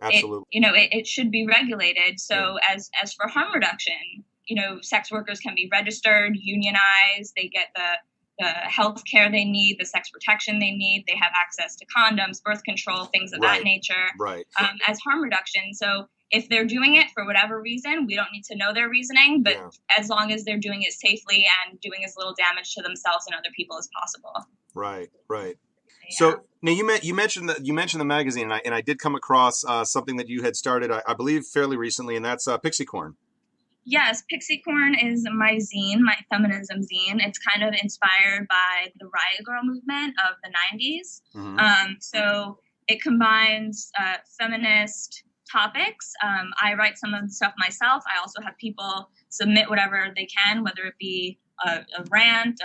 absolutely. It should be regulated. So as for harm reduction, sex workers can be registered, unionized, they get the health care they need, the sex protection they need, they have access to condoms, birth control, things of that nature. Right. As harm reduction. So if they're doing it for whatever reason, we don't need to know their reasoning, but as long as they're doing it safely and doing as little damage to themselves and other people as possible. Right. So now you mentioned the magazine, and I did come across something that you had started, I believe, fairly recently, and that's Pixie Corn. Yes, Pixie Corn is my zine, my feminism zine. It's kind of inspired by the Riot Girl movement of the 90s. Mm-hmm. So it combines feminist topics. I write some of the stuff myself. I also have people submit whatever they can, whether it be a rant,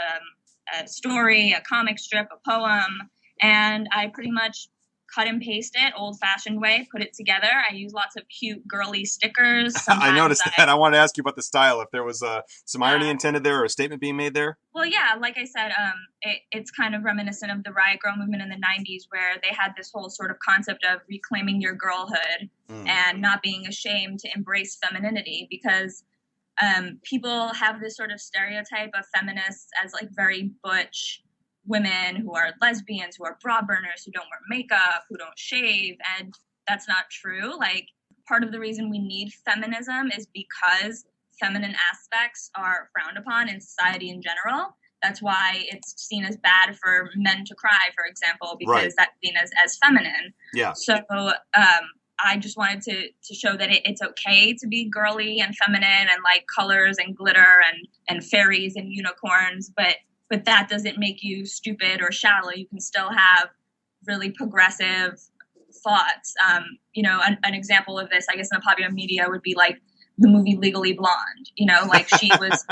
a story, a comic strip, a poem. And I pretty much cut and paste it old-fashioned way, put it together. I use lots of cute girly stickers. I noticed that. I wanted to ask you about the style, if there was some irony intended there or a statement being made there. Well, yeah, like I said, it's kind of reminiscent of the Riot Girl movement in the 90s, where they had this whole sort of concept of reclaiming your girlhood and not being ashamed to embrace femininity, because people have this sort of stereotype of feminists as like very butch women who are lesbians, who are bra burners, who don't wear makeup, who don't shave, and that's not true. Like, part of the reason we need feminism is because feminine aspects are frowned upon in society in general. That's why it's seen as bad for men to cry, for example, because that's seen as feminine. Yeah. So I just wanted to show that it's okay to be girly and feminine and like colors and glitter and fairies and unicorns, but that doesn't make you stupid or shallow. You can still have really progressive thoughts. An example of this, I guess, in the popular media would be like the movie Legally Blonde. Like she was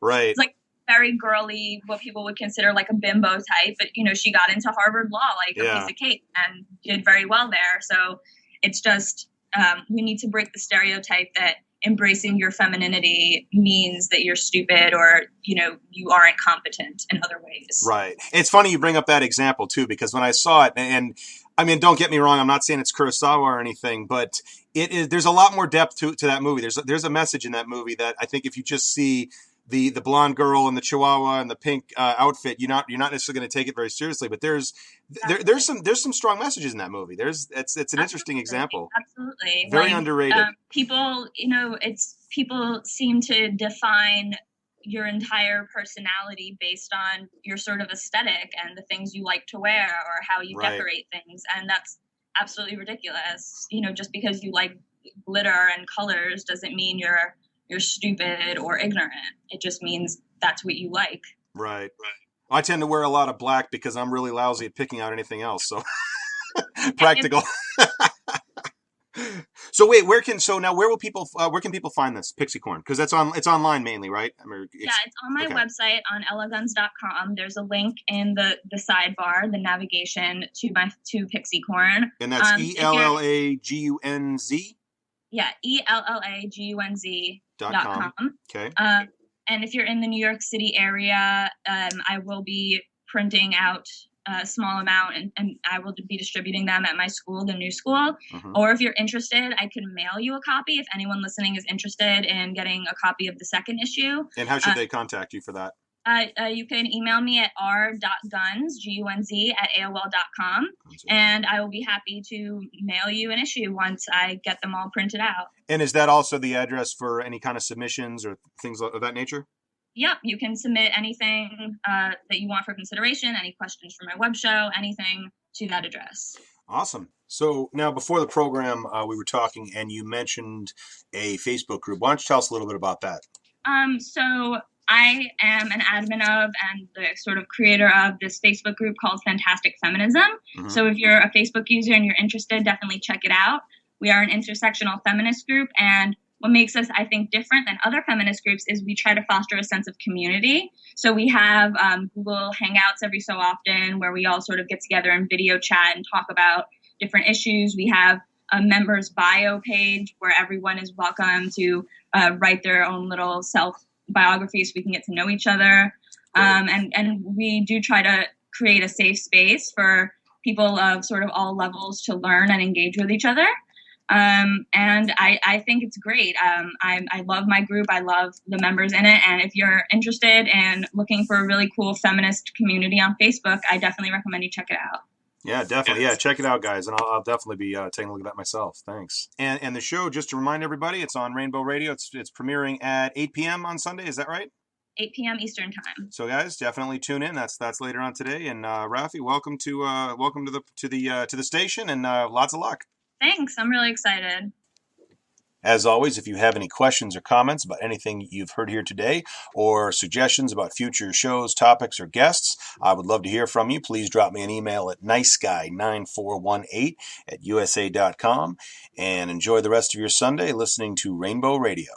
right. like very girly, what people would consider like a bimbo type, but she got into Harvard Law like a piece of cake and did very well there. So it's just we need to break the stereotype that embracing your femininity means that you're stupid or, you aren't competent in other ways. Right. It's funny you bring up that example too, because when I saw it, and I mean, don't get me wrong, I'm not saying it's Kurosawa or anything, but there's a lot more depth to that movie. There's a message in that movie that I think if you just see the blonde girl and the chihuahua and the pink outfit, you're not necessarily going to take it very seriously, but there's some strong messages in that movie. It's an interesting example. Absolutely. Very underrated. People, people seem to define your entire personality based on your sort of aesthetic and the things you like to wear or how you decorate things. And that's absolutely ridiculous. Just because you like glitter and colors doesn't mean you're stupid or ignorant. It just means that's what you like. Right. I tend to wear a lot of black because I'm really lousy at picking out anything else. So practical. So wait, where will people find this Pixie Corn? Because it's online mainly, right? Yeah, it's on my okay. website on ellagunz.com. There's a link in the sidebar, the navigation to Pixie Corn. And that's ELLAGUNZ? Yeah, ELLAGUNZ.com. Okay. And if you're in the New York City area, I will be printing out a small amount and I will be distributing them at my school, the new school. Mm-hmm. Or if you're interested, I can mail you a copy if anyone listening is interested in getting a copy of the second issue. And how should they contact you for that? You can email me at r.gunz, Gunz, at AOL.com, and I will be happy to mail you an issue once I get them all printed out. And is that also the address for any kind of submissions or things of that nature? Yep, you can submit anything that you want for consideration, any questions for my web show, anything to that address. Awesome. So now before the program, we were talking and you mentioned a Facebook group. Why don't you tell us a little bit about that? So I am an admin of and the sort of creator of this Facebook group called Fantastic Feminism. Mm-hmm. So if you're a Facebook user and you're interested, definitely check it out. We are an intersectional feminist group, and what makes us, I think, different than other feminist groups is we try to foster a sense of community. So we have Google Hangouts every so often where we all sort of get together and video chat and talk about different issues. We have a members bio page where everyone is welcome to write their own little self-biography so we can get to know each other. And we do try to create a safe space for people of sort of all levels to learn and engage with each other. And I think it's great. I love my group. I love the members in it. And if you're interested in looking for a really cool feminist community on Facebook, I definitely recommend you check it out. Yeah, definitely. Yeah, check it out, guys. And I'll definitely be taking a look at that myself. Thanks. And the show, just to remind everybody, it's on Rainbow Radio. It's premiering at 8 p.m. on Sunday. Is that right? 8 p.m. Eastern time. So, guys, definitely tune in. That's later on today. And Rafi, welcome to the station, and lots of luck. Thanks. I'm really excited. As always, if you have any questions or comments about anything you've heard here today or suggestions about future shows, topics, or guests, I would love to hear from you. Please drop me an email at niceguy9418@usa.com and enjoy the rest of your Sunday listening to Rainbow Radio.